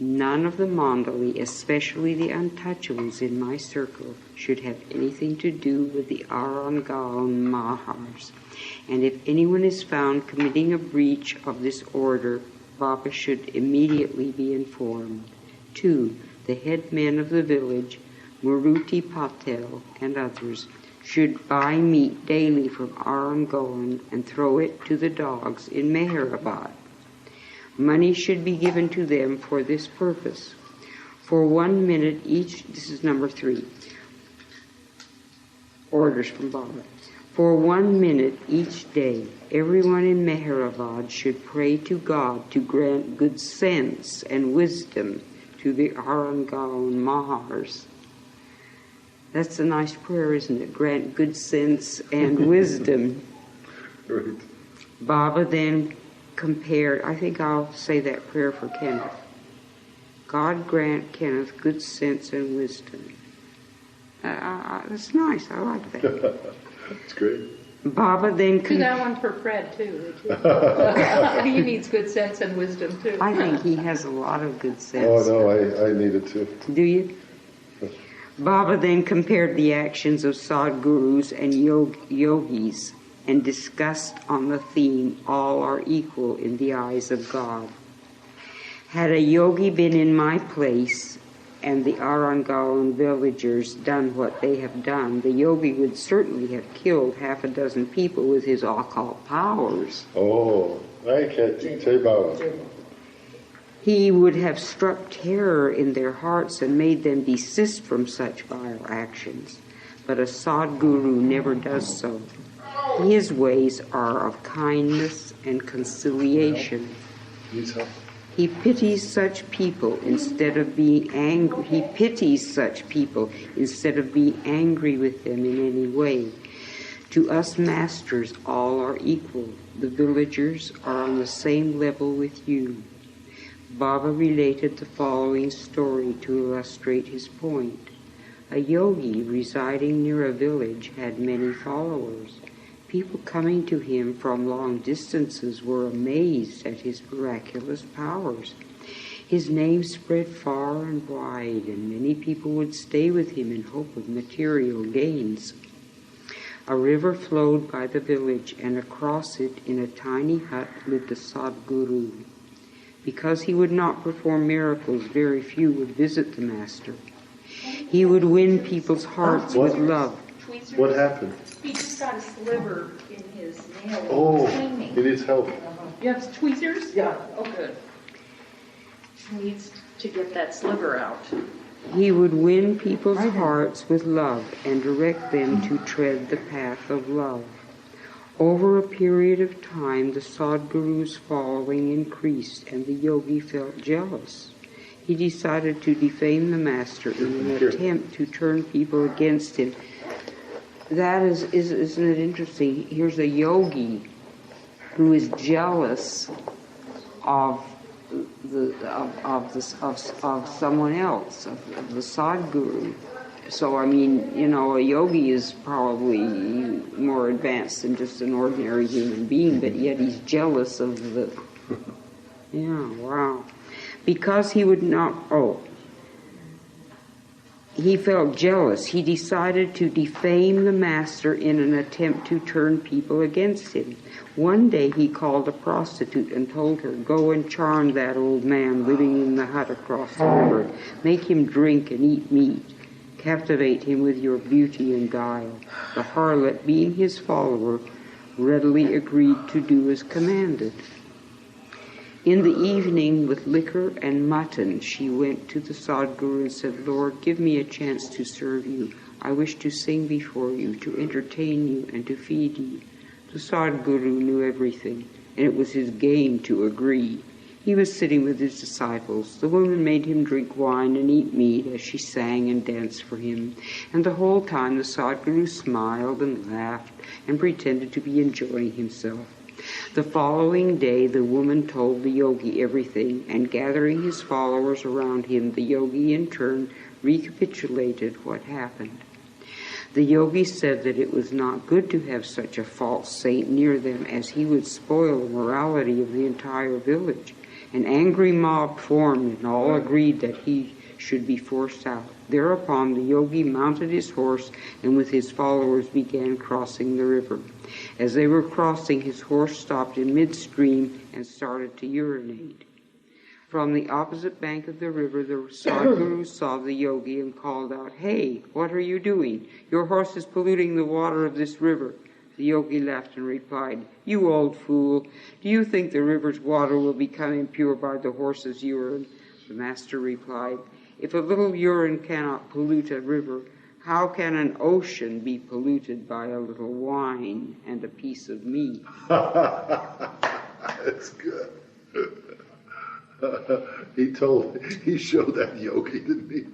None of the mandali, especially the Untouchables in my circle, should have anything to do with the Arangaon Mahars. And if anyone is found committing a breach of this order, Baba should immediately be informed. 2. The headmen of the village, Maruti Patel and others, should buy meat daily from Arangaon and throw it to the dogs in Meherabad. Money should be given to them for this purpose. For 1 minute each, this is number 3, orders from Baba. For 1 minute each day, everyone in Meherabad should pray to God to grant good sense and wisdom to the Arangaon Mahars. That's a nice prayer, isn't it? Grant good sense and wisdom. Right. Baba then compared, I think I'll say that prayer for Kenneth. God grant Kenneth good sense and wisdom. That's nice. I like that. That's great. Baba then... Do that one for Fred, too. He needs good sense and wisdom, too. I think he has a lot of good sense. Oh, no, I need it, too. Do you? Baba then compared the actions of Sadgurus and yogis and discussed on the theme, all are equal in the eyes of God. Had a yogi been in my place and the Arangaon villagers done what they have done, the yogi would certainly have killed 6 people with his occult powers. Oh, I can't say Baba. He would have struck terror in their hearts and made them desist from such vile actions. But a Sadguru never does so. His ways are of kindness and conciliation. He pities such people instead of being angry. He pities such people instead of being angry with them in any way. To us masters, all are equal. The villagers are on the same level with you. Baba related the following story to illustrate his point. A yogi residing near a village had many followers. People coming to him from long distances were amazed at his miraculous powers. His name spread far and wide, and many people would stay with him in hope of material gains. A river flowed by the village, and across it, in a tiny hut, lived a Sadguru. Because he would not perform miracles, very few would visit the master. He would win people's hearts with love. What happened? He just got a sliver in his nail. Oh, he needs help. You have tweezers? Yeah. Oh, good. He needs to get that sliver out. He would win people's hearts with love and direct them to tread the path of love. Over a period of time, the Sadguru's following increased, and the yogi felt jealous. He decided to defame the master in an attempt to turn people against him. That isn't it interesting? Here's a yogi who is jealous of someone else, of the Sadguru. So, I mean, you know, a yogi is probably more advanced than just an ordinary human being, but yet he's jealous of the... Yeah, wow. Because he would not... He felt jealous. He decided to defame the master in an attempt to turn people against him. One day he called a prostitute and told her, "Go and charm that old man living in the hut across the river. Make him drink and eat meat. Captivate him with your beauty and guile." The harlot, being his follower, readily agreed to do as commanded. In the evening, with liquor and mutton, she went to the Sadguru and said, "Lord, give me a chance to serve you. I wish to sing before you, to entertain you, and to feed you." The Sadguru knew everything, and it was his game to agree. He was sitting with his disciples. The woman made him drink wine and eat meat as she sang and danced for him. And the whole time the Sadguru smiled and laughed and pretended to be enjoying himself. The following day the woman told the yogi everything, and gathering his followers around him, the yogi in turn recapitulated what happened. The yogi said that it was not good to have such a false saint near them, as he would spoil the morality of the entire village. An angry mob formed, and all agreed that he should be forced out. Thereupon the yogi mounted his horse and with his followers began crossing the river. As they were crossing, his horse stopped in midstream and started to urinate. From the opposite bank of the river, the Sadgurus saw the yogi and called out, "Hey, what are you doing? Your horse is polluting the water of this river." The yogi laughed and replied, "You old fool, do you think the river's water will become impure by the horse's urine?" The master replied, "If a little urine cannot pollute a river, how can an ocean be polluted by a little wine and a piece of meat?" That's good. He showed that yogi, didn't he?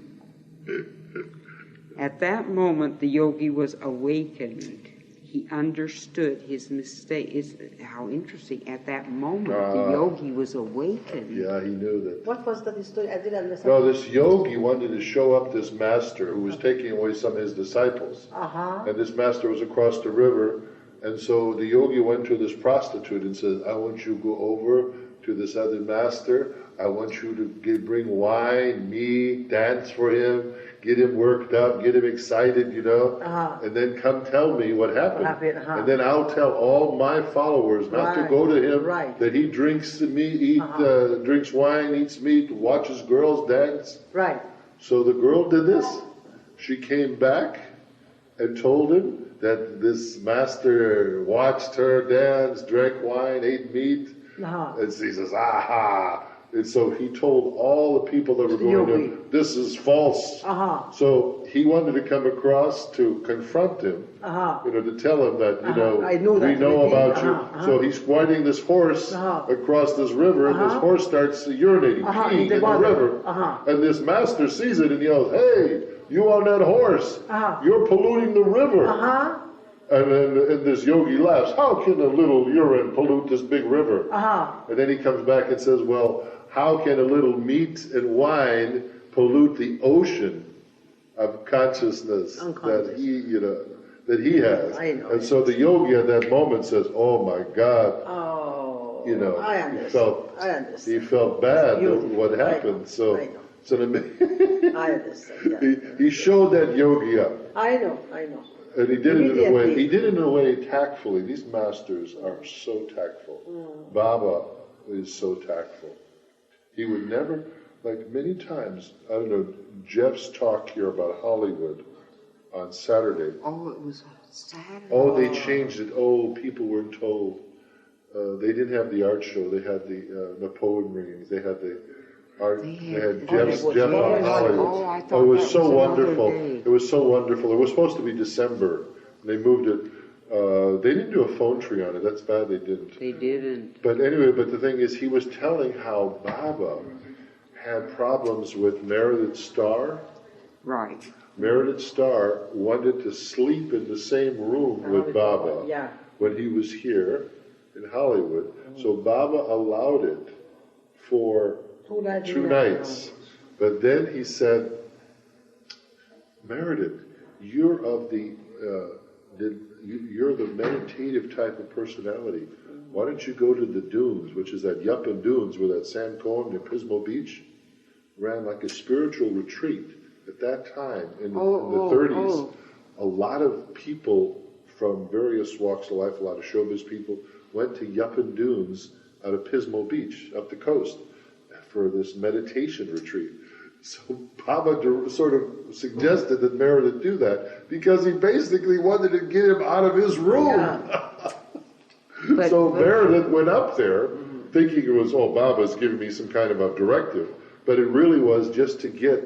At that moment, the yogi was awakened. He understood his mistake. How interesting. At that moment, the yogi was awakened. Yeah, he knew that. What was that story? I didn't understand. No, this yogi wanted to show up this master who was taking away some of his disciples. And this master was across the river. And so the yogi went to this prostitute and said, "I want you to go over to this other master. I want you to bring wine, meat, dance for him, get him worked up, get him excited, and then come tell me what happened. And then I'll tell all my followers not to go to him, that he drinks meat, drinks wine, eats meat, watches girls dance." Right. So the girl did this. She came back and told him that this master watched her dance, drank wine, ate meat. And he says, "Aha." And so he told all the people that were going to him, "This is false." So he wanted to come across to confront him, to tell him that, we know about you. So he's riding this horse across this river, and this horse starts urinating, peeing in the river. And this master sees it and yells, "Hey, you on that horse, you're polluting the river." And then this yogi laughs, "How can a little urine pollute this big river?" And then he comes back and says, "Well, how can a little meat and wine pollute the ocean of consciousness that he has?" And so the yogi at that moment says, "Oh my God." I understand. He felt bad at what happened. So it's an amazing. I understand. He showed that yogi up. I know. And he did it in a way tactfully. These masters are so tactful. Baba is so tactful. He would never, like many times, I don't know, Jeff's talk here about Hollywood on Saturday. Oh, it was on Saturday. Oh, they changed it. Oh, people weren't told. They didn't have the art show. They had the poem readings. They had the art. They had Jeff on Hollywood. Oh, it was so wonderful. It was so wonderful. It was supposed to be December. They moved it. They didn't do a phone tree on it. That's bad they didn't. They didn't. But anyway, the thing is, he was telling how Baba had problems with Meherabad Star. Right. Meherabad Star wanted to sleep in the same room with Baba when he was here in Hollywood. So Baba allowed it for 2 nights. But then he said, "Meherabad, you're of you're the meditative type of personality. Why don't you go to the dunes," which is that Yucca Dunes where that San Cohen near Pismo Beach ran like a spiritual retreat. At that time, in the 30s, a lot of people from various walks of life, a lot of showbiz people, went to Yucca Dunes out of Pismo Beach, up the coast, for this meditation retreat. So Baba sort of suggested that Meherabad do that because he basically wanted to get him out of his room. So Meherabad went up there thinking it was, Baba's giving me some kind of a directive. But it really was just to get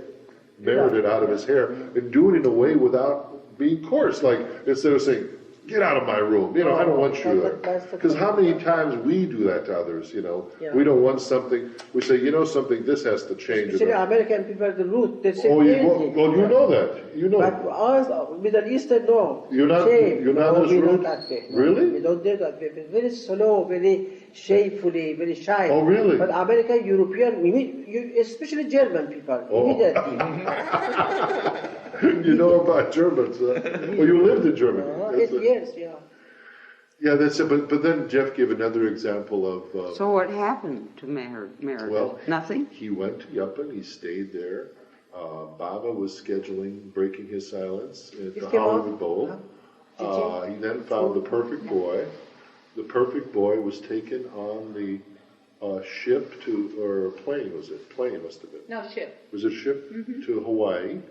Meherabad out of his hair and do it in a way without being coarse. Like instead of saying, "Get out of my room, I don't want you there." Because how many times we do that to others, We don't want something, we say, something, this has to change. Especially American people, the root, they say you know that. But us, Middle Eastern, no. You're not this root? Really? We don't do that. We're very slow, very shamefully, very shy. Oh, really? But American, European, especially German people, immediately. You know about Germans, Well, you lived in Germany. 8 years, Yeah, that's it. But then Jeff gave another example of. So what happened to Meherabad? Well, nothing? He went to Yupan, he stayed there. Baba was scheduling breaking his silence at the Hollywood Bowl. He then found the perfect boy. The perfect boy was taken on the ship or plane, was it? Plane must have been. No, ship. Was it a ship to Hawaii?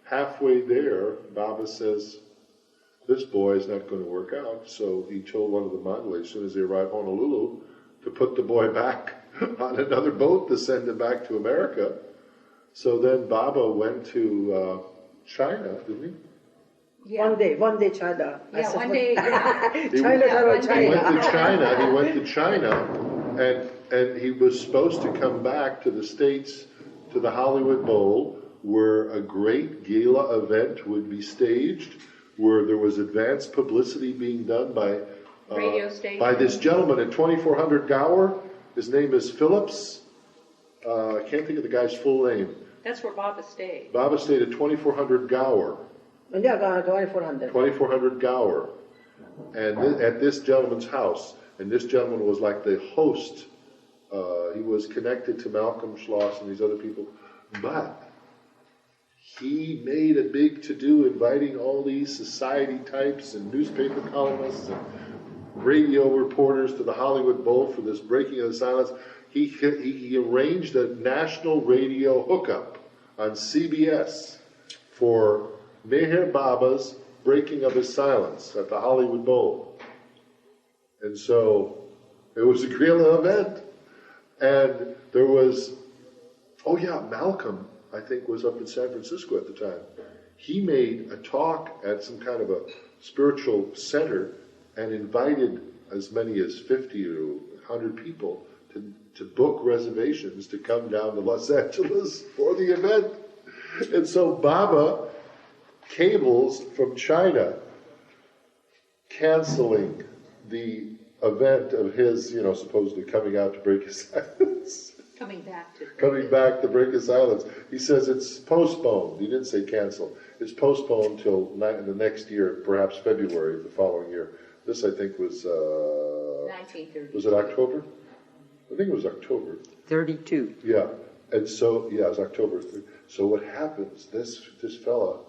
Halfway there, Baba says, this boy is not going to work out. So he told one of the mandali, as soon as they arrived in Honolulu, to put the boy back on another boat to send him back to America. So then Baba went to China, didn't he? Yeah. One day China. Yeah, one day. Yeah. He went to China, and he was supposed to come back to the States, to the Hollywood Bowl, where a great gala event would be staged, where there was advanced publicity being done by Radio station. by this gentleman at 2400 Gower. His name is Phillips. I can't think of the guy's full name. That's where Baba stayed. Baba stayed at 2400 Gower. Yeah, 2400. 2400 Gower. And at this gentleman's house. And this gentleman was like the host. He was connected to Malcolm Schloss and these other people. But he made a big to-do inviting all these society types and newspaper columnists and radio reporters to the Hollywood Bowl for this breaking of the silence. He arranged a national radio hookup on CBS for Meher Baba's breaking of his silence at the Hollywood Bowl. And so it was a gala event. And there was, Malcolm, I think, was up in San Francisco at the time. He made a talk at some kind of a spiritual center and invited as many as 50 or 100 people to book reservations to come down to Los Angeles for the event. And so Baba cables from China canceling the event of his, supposedly coming out to break his silence. Coming back to break his silence. He says it's postponed. He didn't say cancel. It's postponed till the next year, perhaps February of the following year. This, I think, was 1930. Was it October? I think it was October. 32. Yeah. And so, it was October. So what happens, this fella,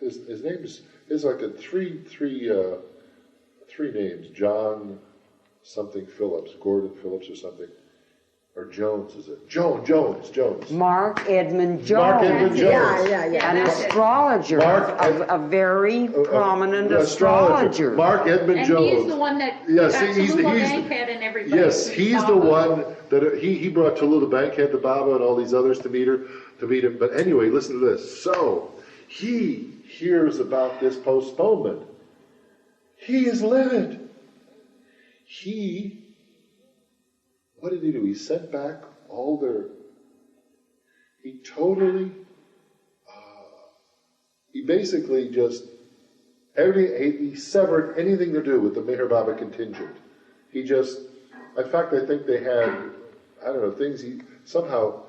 his name is like a three names, John something Phillips, Gordon Phillips or something. Or Jones, is it? Jones. Mark Edmund Jones. Mark Edmund Jones. Yeah. An astrologer, a very prominent astrologer. Mark Edmund Jones. And he's the one that Tallulah Bankhead and everybody. Yes, he's the one that he brought Tallulah Bankhead to Baba and all these others to meet him. But anyway, listen to this. So he hears about this postponement. He is livid. What did he do? He sent back all he totally, he basically just, he severed anything to do with the Meher Baba contingent. In fact, I think they had, things somehow,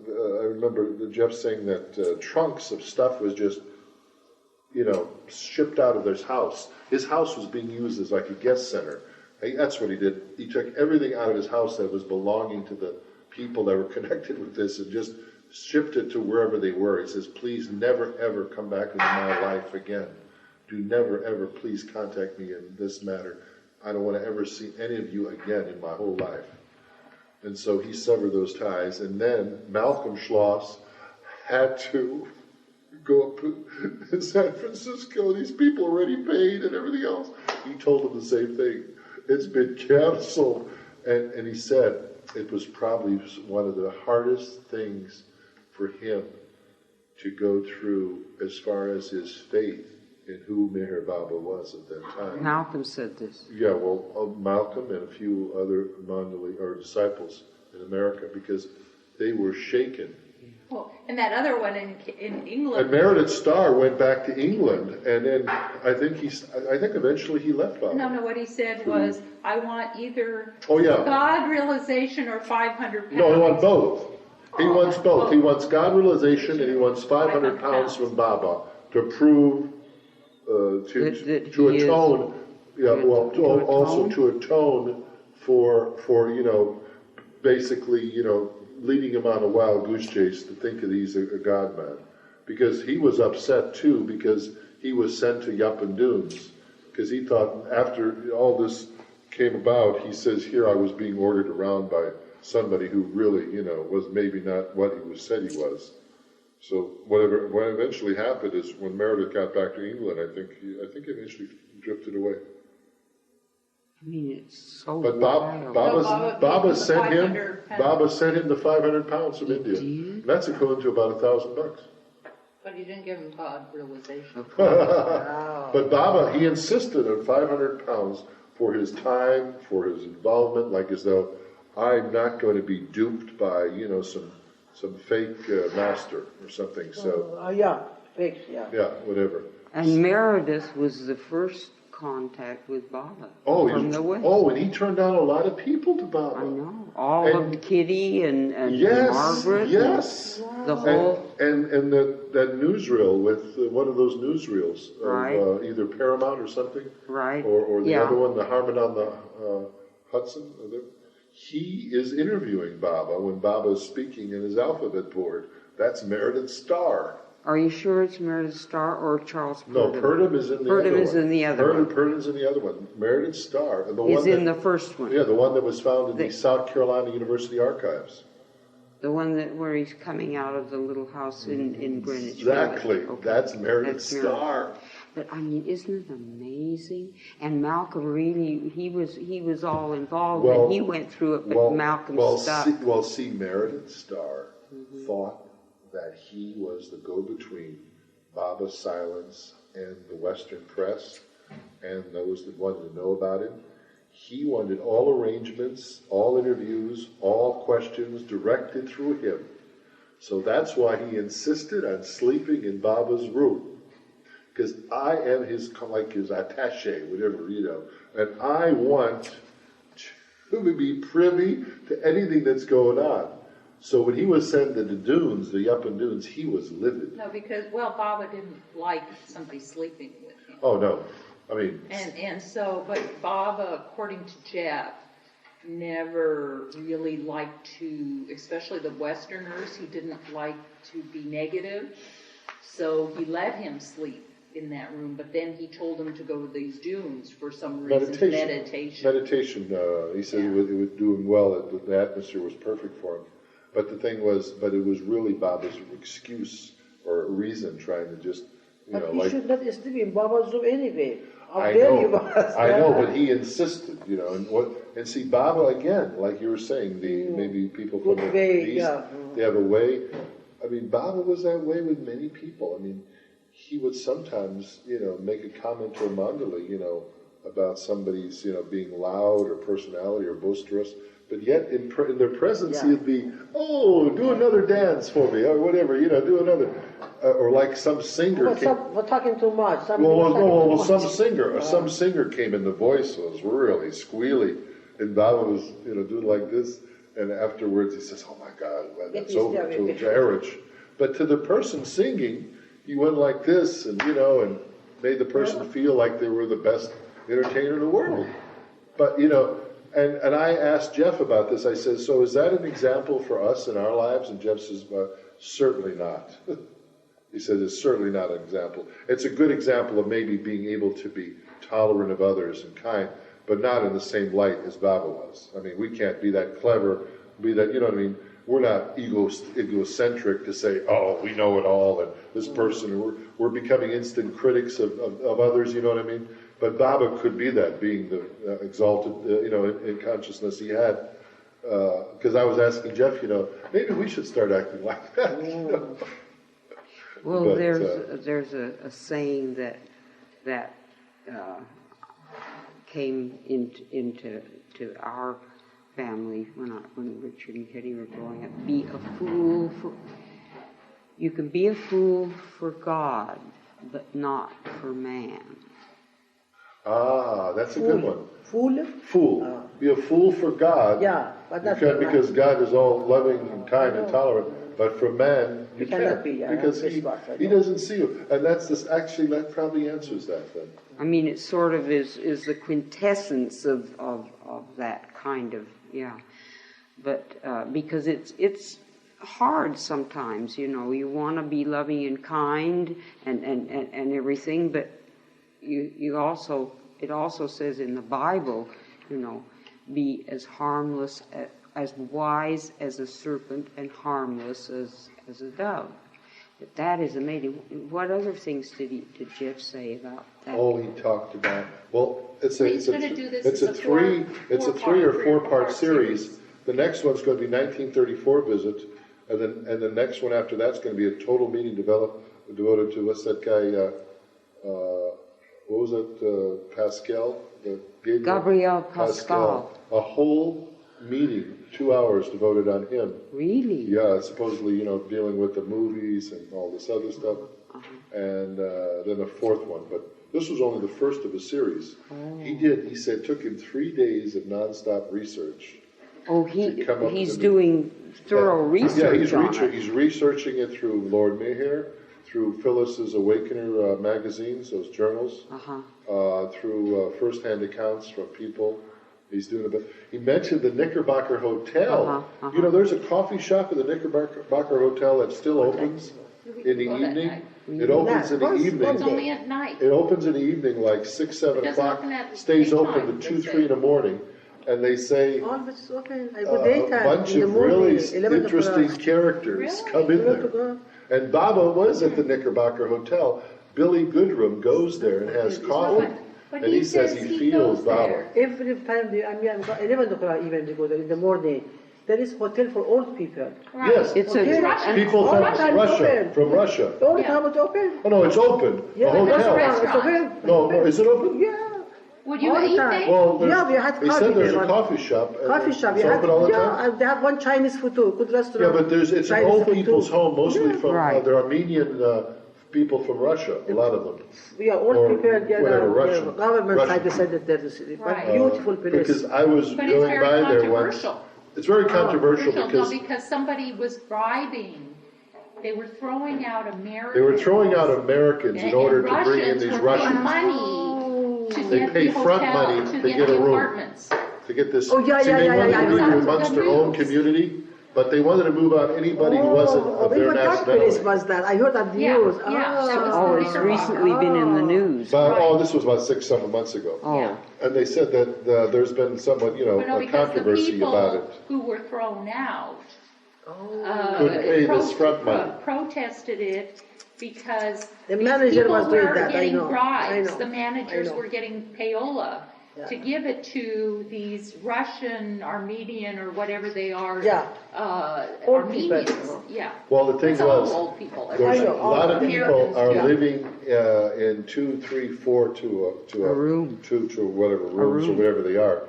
I remember Jeff saying that trunks of stuff was just, shipped out of his house. His house was being used as like a guest center. That's what he did. He took everything out of his house that was belonging to the people that were connected with this and just shipped it to wherever they were. He says, please never, ever come back into my life again. Do never, ever please contact me in this matter. I don't want to ever see any of you again in my whole life. And so he severed those ties. And then Malcolm Schloss had to go up in San Francisco. These people already paid and everything else. He told them the same thing. It's been canceled. And he said it was probably one of the hardest things for him to go through as far as his faith in who Meher Baba was at that time. Malcolm said this. Yeah, well, Malcolm and a few other mandali or disciples in America, because they were shaken. Oh, and that other one in England. And Meredith Starr went back to England, and then I think eventually he left Baba. No, what he said was, I want either Oh, yeah. God realization or 500 pounds. No, he wants both. He wants both. He wants God realization, and he wants 500 pounds from Baba to prove, to atone. Yeah, well, also to atone for basically, leading him on a wild goose chase to think that he's a god man. Because he was upset too, because he was sent to Yapan Dunes. Because he thought after all this came about, he says, here I was being ordered around by somebody who really, was maybe not what he said he was. So what eventually happened is when Meredith got back to England, I think he eventually drifted away. I mean, it's so But wild. Baba sent him the 500 pounds from India. Did? That's equivalent to about $1,000. But he didn't give him God realization. But Baba, he insisted on 500 pounds for his time, for his involvement, like as though I'm not going to be duped by, some fake master or something. So yeah, fake, yeah. yeah, whatever. And Meredith was the first contact with Baba from the West. Oh, and he turned down a lot of people to Baba. I know. All of Kitty and Yes, Margaret. yes. The whole... And that newsreel with one of those newsreels of either Paramount or something. Right. Or the other one, the Harmon on the Hudson. He is interviewing Baba when Baba is speaking in his alphabet board. That's Meredith Starr. Are you sure it's Meredith Starr or Charles Purdom? No, Purdom is in the other one. Purdom is in the other one. Purdom is in the other one. Meredith Starr. And Is in the first one. Yeah, the one that was found in the South Carolina University archives. The one where he's coming out of the little house in Greenwich. Exactly. Okay. That's Meredith Starr. But I mean, isn't it amazing? And Malcolm really, he was all involved, and he went through it, but Malcolm stuck. See, Meredith Starr thought that he was the go-between Baba's silence and the Western press and those that wanted to know about him. He wanted all arrangements, all interviews, all questions directed through him. So that's why he insisted on sleeping in Baba's room. Because I am his attaché, whatever, and I want to be privy to anything that's going on. So when he was sent to the dunes, the Yapan Dunes, he was livid. No, because, Baba didn't like somebody sleeping with him. Oh, no. I mean... And so, but Baba, according to Jeff, never really liked to, especially the Westerners, he didn't like to be negative. So he let him sleep in that room, but then he told him to go to these dunes for some reason. Meditation. He said he was doing well, the atmosphere was perfect for him. But the thing was, it was really Baba's excuse or reason trying to just, But he should not sleep in Baba's room anyway. I know, but he insisted, and see, Baba again, like you were saying, maybe people from the East, they have a way. I mean, Baba was that way with many people. I mean, he would sometimes, make a comment to a mandali, about somebody's, being loud or personality or boisterous. But yet, in their presence, he'd be, oh, do another dance for me, or whatever, do another, or like some singer. We're talking too much. Some singer came in. The voice was really squealy, and Baba was, doing like this. And afterwards, he says, "Oh my God, that's over to Jairich." But to the person singing, he went like this, and and made the person feel like they were the best entertainer in the world. But And I asked Jeff about this. I said, so is that an example for us in our lives? And Jeff says, certainly not. He said, it's certainly not an example. It's a good example of maybe being able to be tolerant of others and kind, but not in the same light as Baba was. I mean, we can't be that clever, We're not egocentric to say, oh, we know it all, and this person, we're becoming instant critics of others, But Baba could be that, being the exalted, in consciousness he had. Because I was asking Jeff, maybe we should start acting like that. Well, but, there's a saying that came into our family when Richard and Kitty were growing up. Be a fool for. You can be a fool for God, but not for man. Ah, that's a good one. Fool? Be a fool for God. Yeah, but that's because God is all loving and kind and tolerant. But for man, you cannot can't, be, because he doesn't see you. And that's this. Actually, that probably answers that then. I mean, it sort of is the quintessence of that kind of, yeah. But because it's hard sometimes, you know. You want to be loving and kind and everything, but you also, it also says in the Bible, you know, be as harmless, as wise as a serpent and harmless as a dove. But that is amazing. What other things did Jeff say about that? Oh, he talked about, well, it's a 3 or 4 part series. The next one's going to be 1934 visit, and the next one after that's going to be a total meeting devoted to, what's that guy, what was it, Pascal? Gabriel Pascal. A whole meeting, 2 hours devoted on him. Really? Yeah, supposedly, you know, dealing with the movies and all this other stuff. And then a 4th one. But this was only the first of a series. Oh. He said, took him 3 days of nonstop research. Oh, he's doing thorough research on it. He's researching it through Lord Meher, through Phyllis's Awakener magazines, those journals, through first-hand accounts from people. He's doing a bit. He mentioned the Knickerbocker Hotel. You know, there's a coffee shop at the Knickerbocker Hotel that still opens in the evening. It opens in the evening. It's only at night. It opens in the evening, like 6, 7 o'clock. Stays open to 2, 3 in the morning. And they say always open. a bunch of really interesting characters come in there. And Baba was at the Knickerbocker Hotel. Billy Goodrum goes there and has coffee. But and he says he feels Baba. Every time, 11 o'clock even they go there in the morning. There is hotel for old people. Right. Yes, it's people from Russia. From Russia. All the time it's open. Oh no, it's open. Yeah, the hotel. It's open. No, is it open? Yeah. Would you all eat the there? Well, yeah, we had coffee. They said there's there. a coffee shop. Coffee shop. It's open all the time? And they have one Chinese food too, good restaurant. Yeah, but it's an old people's home, mostly from they're Armenian people from Russia, a lot of them. Yeah, old people, Russian. the government Russian. side decided there to see. But Right. beautiful place. Because I was But it's going very by there once. controversial. It's very controversial Because somebody was bribing. They were throwing out Americans. They were throwing out Americans in order to bring in these Russians. Money to They get pay the front hotel, money to get get the a room. apartments. To get this. Oh, yeah, See, yeah, they yeah, wanted yeah, to move yeah. you amongst their own community, but they wanted to move out anybody who wasn't of their even that place nationality. was that. I heard that Yeah, news. yeah, that was Oh, the it's Knickerbocker. recently been in the news. But, this was about 6, 7 months ago. Oh. And they said that there's been somewhat, But no, a because the controversy about it. people who were thrown out Couldn't pay this front money. protested it because The these manager people was doing were that, I getting know, I bribes. know, The managers I know. were getting payola to Yeah. give it to these Russian, Armenian, or whatever they are. Yeah. Old people. Armenians. Yeah. Well, the thing It's all was, old people. there's I a know, lot of people are Yeah. living in 2, 3, 4 to A room. to whatever rooms or room. whatever they are,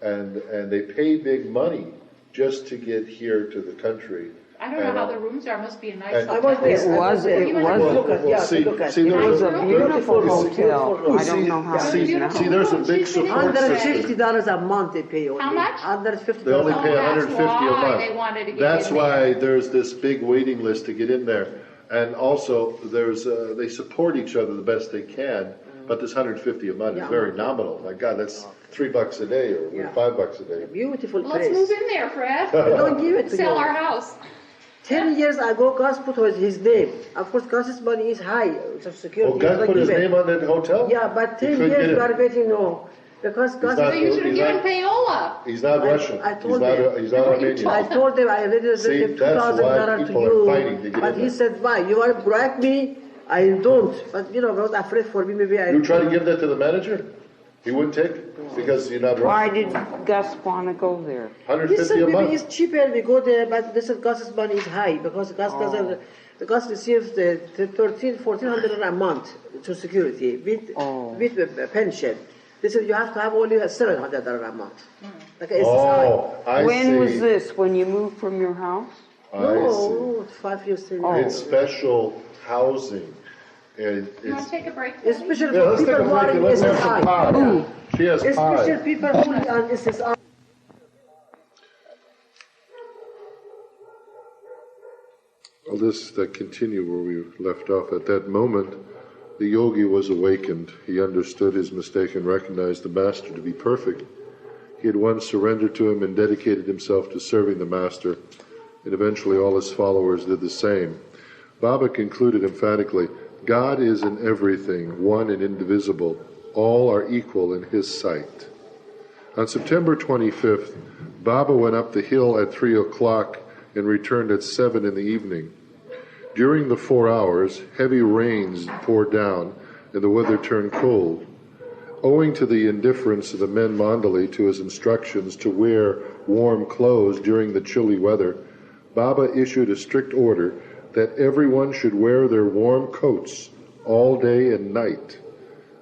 and they pay big money just to get here to the country. I don't know how the rooms are. Must be a nice And- I hotel. was there. It was- there. it You was- have to look at, well, yeah, see- to look at. see, there It was a was beautiful beautiful hotel. I See- don't know how. see, it's now. see, there's a big support system. $150 a month they pay only. How much? $150. They only Oh, pay that's 150 a why month. they wanted to get That's in why there. there's this big waiting list to get in there. And also, there's they support each other the best they can, but this 150 a month is Yeah. very nominal. My God, that's $3 a day or Yeah. $5 a day. Beautiful Let's move place. in there, Fred. Don't give it to Sell you. our house. 10 years ago, Gus put his name. Of course, Gus's money is high. Social security. Well, God He put his doesn't give name it. on that hotel? Yeah, but He 10 couldn't years get we it. are waiting no. Because Gus not- So you should have He's given not- payola. He's not Russian. I told He's not, him. he's not Armenian. I told them I already See, gave that's why $2,000 to people are fighting to you. get But in he there. said, why? You want to bribe me? I don't. But, I was afraid for me. Maybe I... You try to give that to the manager? He wouldn't take it? Because you're not Why Russian. did Gus want to go there? He 150 said a maybe month. it's cheaper. We go there, but they said Gus's money is high because Gus doesn't... Gus receives the $1,400 a month to security with the pension. They said you have to have only $700 a month. Like SSI. Oh, I see. When was this? When you moved from your house? I see. No, 5 years. 10 years. It's special housing. You want to take a break? Especially Yeah, for let's take people a who are break in and let's have some SSI. pie. She has Especially pie. people who are on SSI. I'll just continue where we left off. At that moment, the yogi was awakened. He understood his mistake and recognized the master to be perfect. He at once surrendered to him and dedicated himself to serving the master, and eventually all his followers did the same. Baba concluded emphatically, God is in everything, one and indivisible. All are equal in his sight. On September 25th, Baba went up the hill at 3 o'clock and returned at 7 in the evening. During the 4 hours, heavy rains poured down and the weather turned cold. Owing to the indifference of the men mandali to his instructions to wear warm clothes during the chilly weather, Baba issued a strict order that everyone should wear their warm coats all day and night.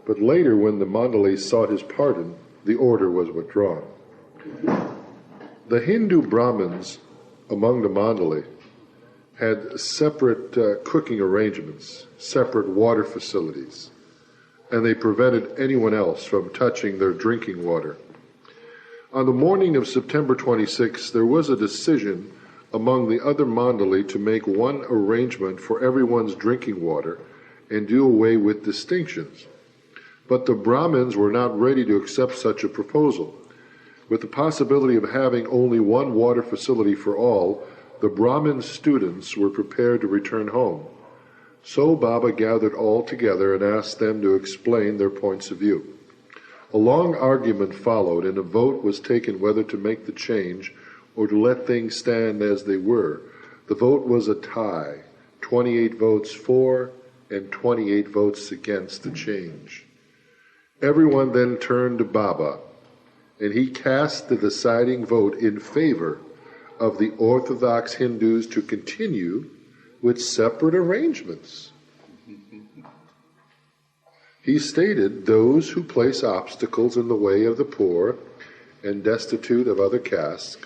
But later, when the mandali sought his pardon, the order was withdrawn. The Hindu Brahmins among the mandali had separate cooking arrangements, separate water facilities, and they prevented anyone else from touching their drinking water. On the morning of September 26, there was a decision among the other mandali to make one arrangement for everyone's drinking water and do away with distinctions. But the Brahmins were not ready to accept such a proposal. With the possibility of having only one water facility for all, the Brahmin students were prepared to return home. So Baba gathered all together and asked them to explain their points of view. A long argument followed, and a vote was taken whether to make the change or to let things stand as they were. The vote was a tie, 28 votes for and 28 votes against the change. Everyone then turned to Baba, and he cast the deciding vote in favor of the Orthodox Hindus to continue with separate arrangements. He stated, those who place obstacles in the way of the poor and destitute of other castes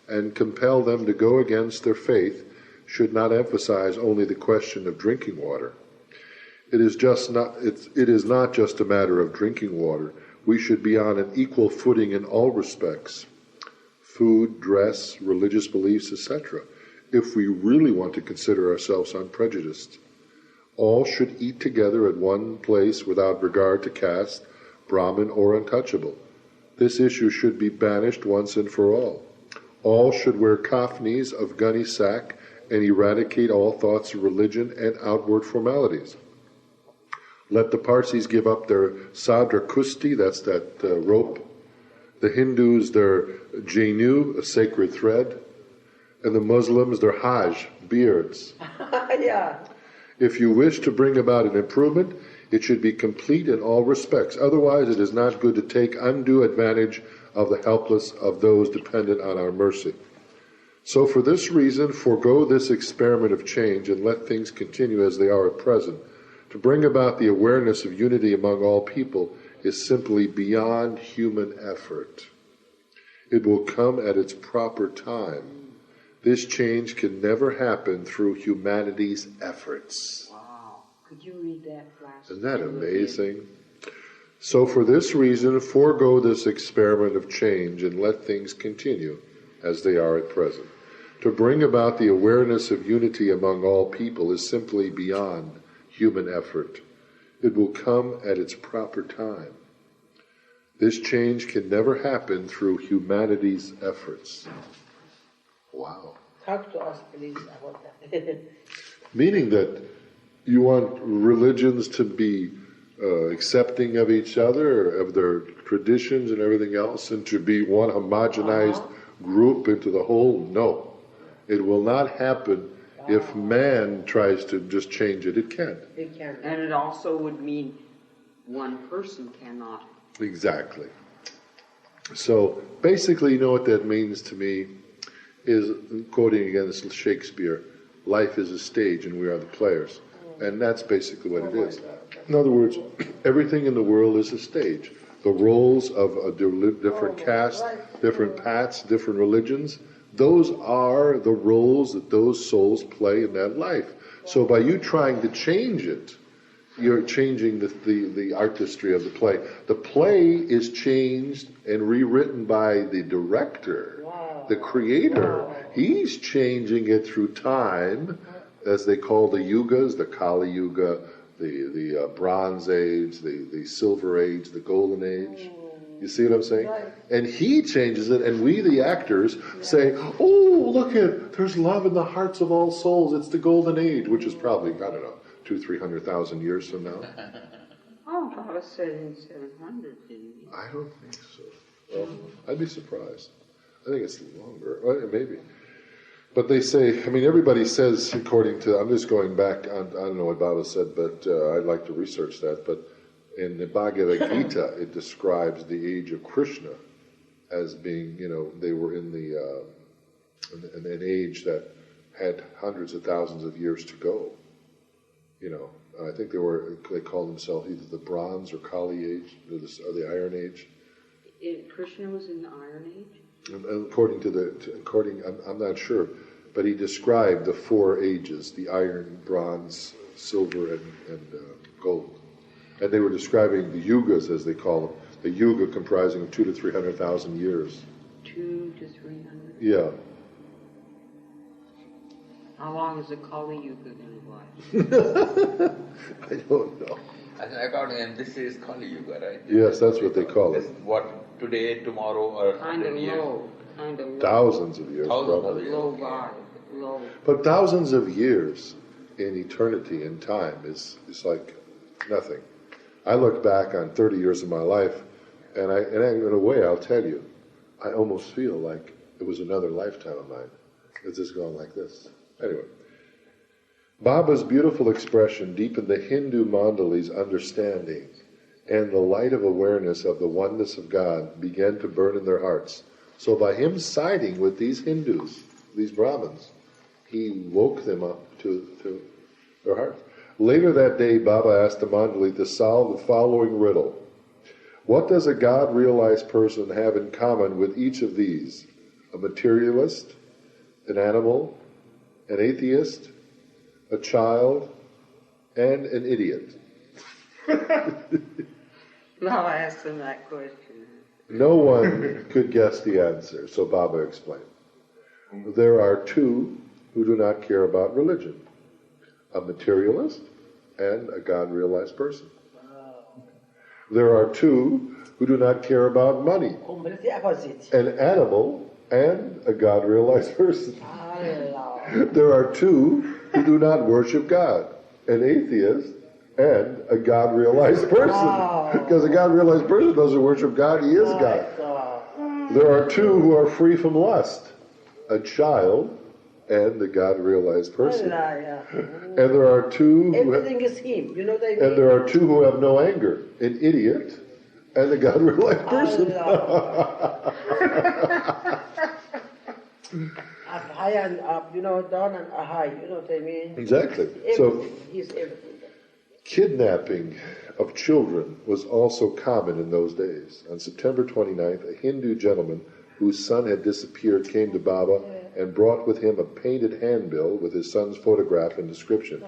and compel them to go against their faith should not emphasize only the question of drinking water. It is not just a matter of drinking water. We should be on an equal footing in all respects, food, dress, religious beliefs, etc., if we really want to consider ourselves unprejudiced. All should eat together at one place without regard to caste, Brahmin, or untouchable. This issue should be banished once and for all. All should wear kafnis of gunny sack and eradicate all thoughts of religion and outward formalities. Let the Parsis give up their sadra kusti, that's that rope. The Hindus their jenu, a sacred thread. And the Muslims their hajj, beards. Yeah. If you wish to bring about an improvement, it should be complete in all respects. Otherwise, it is not good to take undue advantage of the helpless, of those dependent on our mercy. So for this reason, forego this experiment of change and let things continue as they are at present. To bring about the awareness of unity among all people is simply beyond human effort. It will come at its proper time. This change can never happen through humanity's efforts. Wow. Could you read that last? Isn't that amazing? So for this reason, forego this experiment of change and let things continue as they are at present. To bring about the awareness of unity among all people is simply beyond human effort. It will come at its proper time. This change can never happen through humanity's efforts. Wow. Talk to us, please, about that. Meaning that you want religions to be accepting of each other, of their traditions and everything else, and to be one homogenized group into the whole? No. It will not happen if man tries to just change it. It can't. It can't. And it also would mean one person cannot. Exactly. So basically, you know what that means to me is, quoting again Shakespeare, life is a stage and we are the players. And that's basically what it is. In other words, everything in the world is a stage. The roles of a different caste, different paths, different religions, those are the roles that those souls play in that life. So by you trying to change it, you're changing the artistry of the play. The play is changed and rewritten by the director, the creator. He's changing it through time, as they call the yugas, the Kali Yuga, the Bronze Age, the Silver Age, the Golden Age. You see what I'm saying? Right. And he changes it, and we, the actors, say, oh, look there's love in the hearts of all souls. It's the Golden Age, which is probably, I don't know, 200,000-300,000 years from now. Oh, Baba said in 700, didn't he? I don't think so. Well, I'd be surprised. I think it's longer. Well, maybe. But they say, I mean, everybody says, according to, I'm just going back, I don't know what Baba said, but I'd like to research that, but in the Bhagavad Gita, it describes the age of Krishna as being, they were in an age that had hundreds of thousands of years to go. I think they called themselves either the Bronze or Kali Age, or the Iron Age. Krishna was in the Iron Age? According, I'm not sure, but he described the 4 ages: the iron, bronze, silver, and gold. And they were describing the yugas, as they call them, the yuga comprising of 200,000 to 300,000 years. 200 to 300. Yeah. How long is the Kali Yuga going to last? I don't know. According to him, this is Kali Yuga, right? Yes, that's what they call This it. what, today, tomorrow, or Kind of 100 years? low. Kind of low. Thousands of years, Thousands of probably. years. Low vibe. Low. But thousands of years in eternity, in time, is like nothing. I look back on 30 years of my life, and in a way, I'll tell you, I almost feel like it was another lifetime of mine. It's just going like this. Anyway, Baba's beautiful expression deepened the Hindu mandali's understanding, and the light of awareness of the oneness of God began to burn in their hearts. So by him siding with these Hindus, these Brahmins, he woke them up to their hearts. Later that day, Baba asked the mandali to solve the following riddle. What does a God-realized person have in common with each of these? A materialist, an animal, an atheist, a child, and an idiot. Now I asked him that question. No one could guess the answer, so Baba explained. There are 2 who do not care about religion. A materialist and a God-realized person. There are 2 who do not care about money. Completely opposite. An animal and a God-realized person. There are 2 who do not worship God. An atheist and a God-realized person. Because a God-realized person doesn't worship God, he is God. There are 2 who are free from lust. A child and a God-realized person. And there are 2 Everything is him, you know what I mean? and there are 2 who have no anger. An idiot and a God-realized person. Up high and up, down and high, you know what I mean? Exactly. So Everything, he's everything. kidnapping of children was also common in those days. On September 29th, a Hindu gentleman whose son had disappeared came to Baba and brought with him a painted handbill with his son's photograph and description.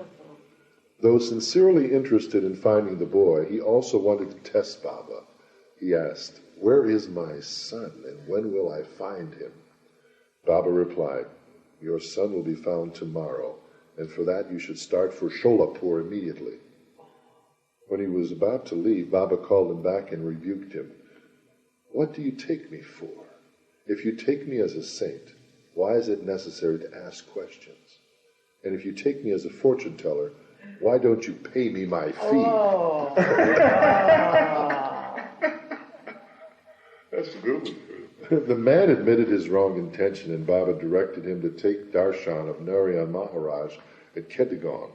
Though sincerely interested in finding the boy, he also wanted to test Baba. He asked, "Where is my son, and when will I find him?" Baba replied, "Your son will be found tomorrow, and for that you should start for Sholapur immediately." When he was about to leave, Baba called him back and rebuked him. "What do you take me for? If you take me as a saint, why is it necessary to ask questions? And if you take me as a fortune teller, why don't you pay me my fee?" That's a good one. The man admitted his wrong intention, and Baba directed him to take darshan of Arangaon Mahars at Kedagon,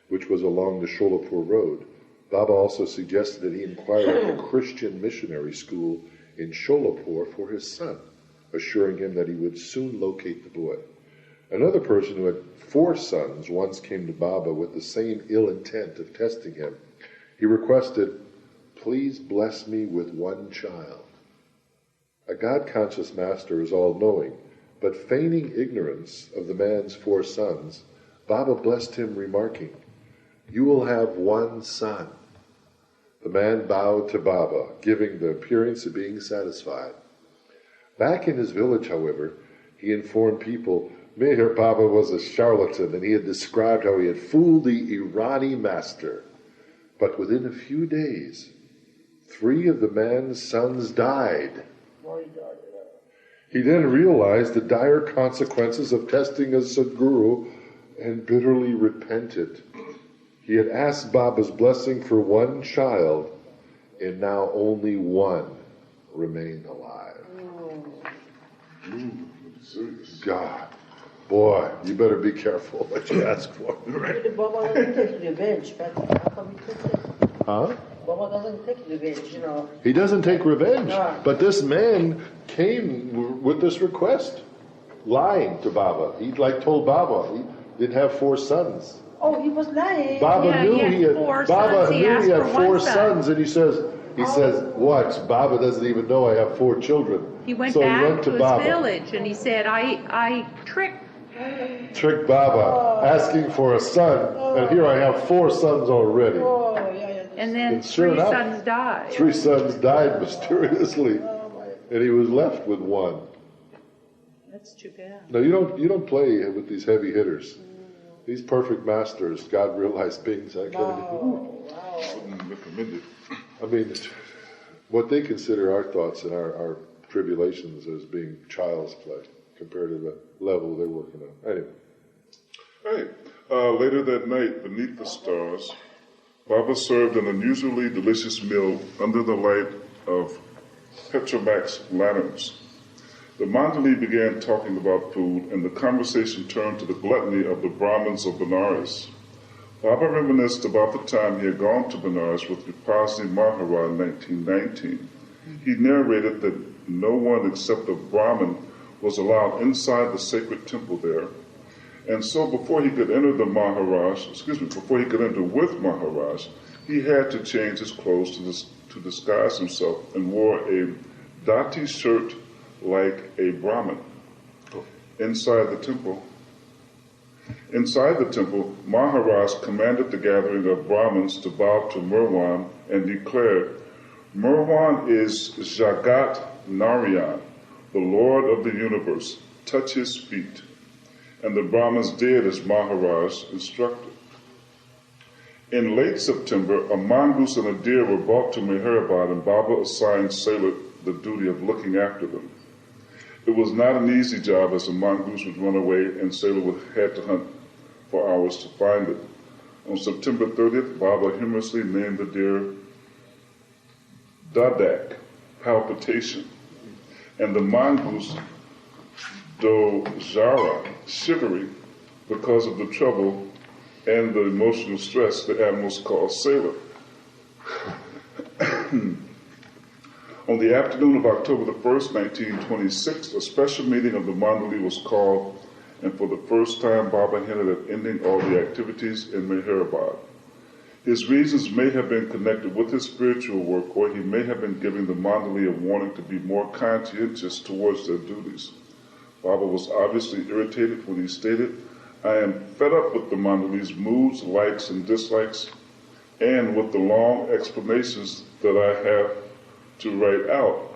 which was along the Sholapur road. Baba also suggested that he inquire at the Christian missionary school in Sholapur for his son, assuring him that he would soon locate the boy. Another person who had 4 sons once came to Baba with the same ill intent of testing him. He requested, "Please bless me with 1 child." A God-conscious master is all-knowing, but feigning ignorance of the man's 4 sons, Baba blessed him, remarking, "You will have 1 son." The man bowed to Baba, giving the appearance of being satisfied. Back in his village, however, he informed people Meher Baba was a charlatan, and he had described how he had fooled the Irani master. But within a few days, 3 of the man's sons died. He then realized the dire consequences of testing as Sadguru and bitterly repented. He had asked Baba's blessing for 1 child, and now only 1 remained alive. God, boy, you better be careful what you ask for. Right? Baba doesn't take revenge, but how come he took it? Huh? Baba doesn't take revenge, you know. He doesn't take revenge, No. but this man came with this request, lying to Baba. He told Baba he didn't have 4 sons. Oh, he was lying. Baba knew he had 4 Baba sons. He knew asked he had for 4 1 son. sons, and he says, "What? Baba doesn't even know I have 4 children." He went so back he went to his Baba, village and he said, I tricked. tricked Baba, asking for a son, and here I have 4 sons already. Oh, yeah. And then And sure 3 enough, sons died. 3 sons died mysteriously, and he was left with 1. That's too bad. No, you don't play with these heavy hitters. These perfect masters, God realized beings. I Wouldn't recommend it. I mean, what they consider our thoughts and our tribulations as being child's play compared to the level they're working on. Anyway. Hey, later that night, beneath the stars, Baba served an unusually delicious meal under the light of Petromax lanterns. The mandali began talking about food, and the conversation turned to the gluttony of the Brahmins of Benares. Baba reminisced about the time he had gone to Benares with Vipasni Maharaj in 1919. He narrated that no one except a Brahmin was allowed inside the sacred temple there, and so before he could enter with Maharaj, he had to change his clothes to disguise himself and wore a dhati shirt like a Brahmin. Inside the temple, Maharaj commanded the gathering of Brahmins to bow to Merwan and declared, "Merwan is Jagat Narayan, the Lord of the universe. Touch his feet." And the Brahmins did as Maharaj instructed. In late September, a mongoose and a deer were brought to Meherabad, and Baba assigned Sailor the duty of looking after them. It was not an easy job, as the mongoose would run away and Sailor would have to hunt for hours to find it. On September 30th, Baba humorously named the deer Dadak, palpitation, and the mongoose Dojara, shivery, because of the trouble and the emotional stress the animals caused Sailor. On the afternoon of October the 1st, 1926, a special meeting of the mandali was called, and for the first time Baba hinted at ending all the activities in Meherabad. His reasons may have been connected with his spiritual work, or he may have been giving the mandali a warning to be more conscientious towards their duties. Baba was obviously irritated when he stated, "I am fed up with the mandali's moods, likes, and dislikes, and with the long explanations that I have to write out."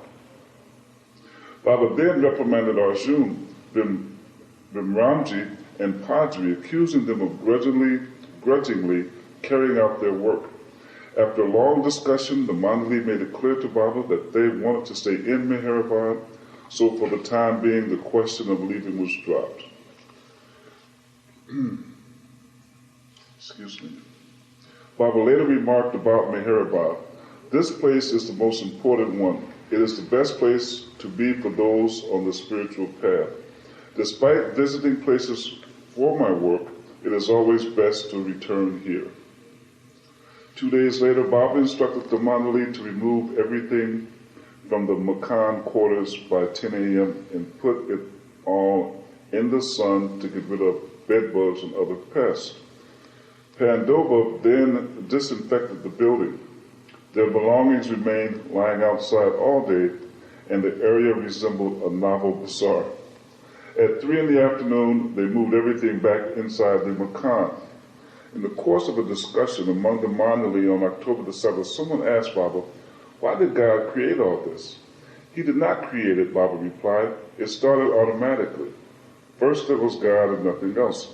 Baba then reprimanded Arjun, Bimramji, and Padri, accusing them of grudgingly carrying out their work. After a long discussion, the mandali made it clear to Baba that they wanted to stay in Meherabad, so for the time being, the question of leaving was dropped. Excuse me. Baba later remarked about Meherabad, "This place is the most important one. It is the best place to be for those on the spiritual path. Despite visiting places for my work, it is always best to return here." 2 days later, Baba instructed the mandali to remove everything from the Makan quarters by 10 a.m. and put it all in the sun to get rid of bedbugs and other pests. Pandova then disinfected the building. Their belongings remained lying outside all day, and the area resembled a novel bazaar. At 3 in the afternoon, they moved everything back inside the Makan. In the course of a discussion among the mandali on October the 7th, someone asked Baba, "Why did God create all this?" He did not create it, Baba replied. It started automatically. First there was God and nothing else.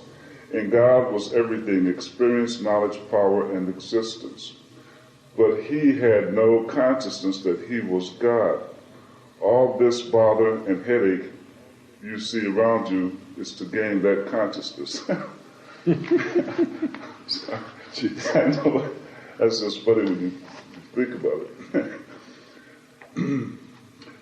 And God was everything, experience, knowledge, power, and existence. But he had no consciousness that he was God. All this bother and headache you see around you is to gain that consciousness. I know that's just funny when you think about it.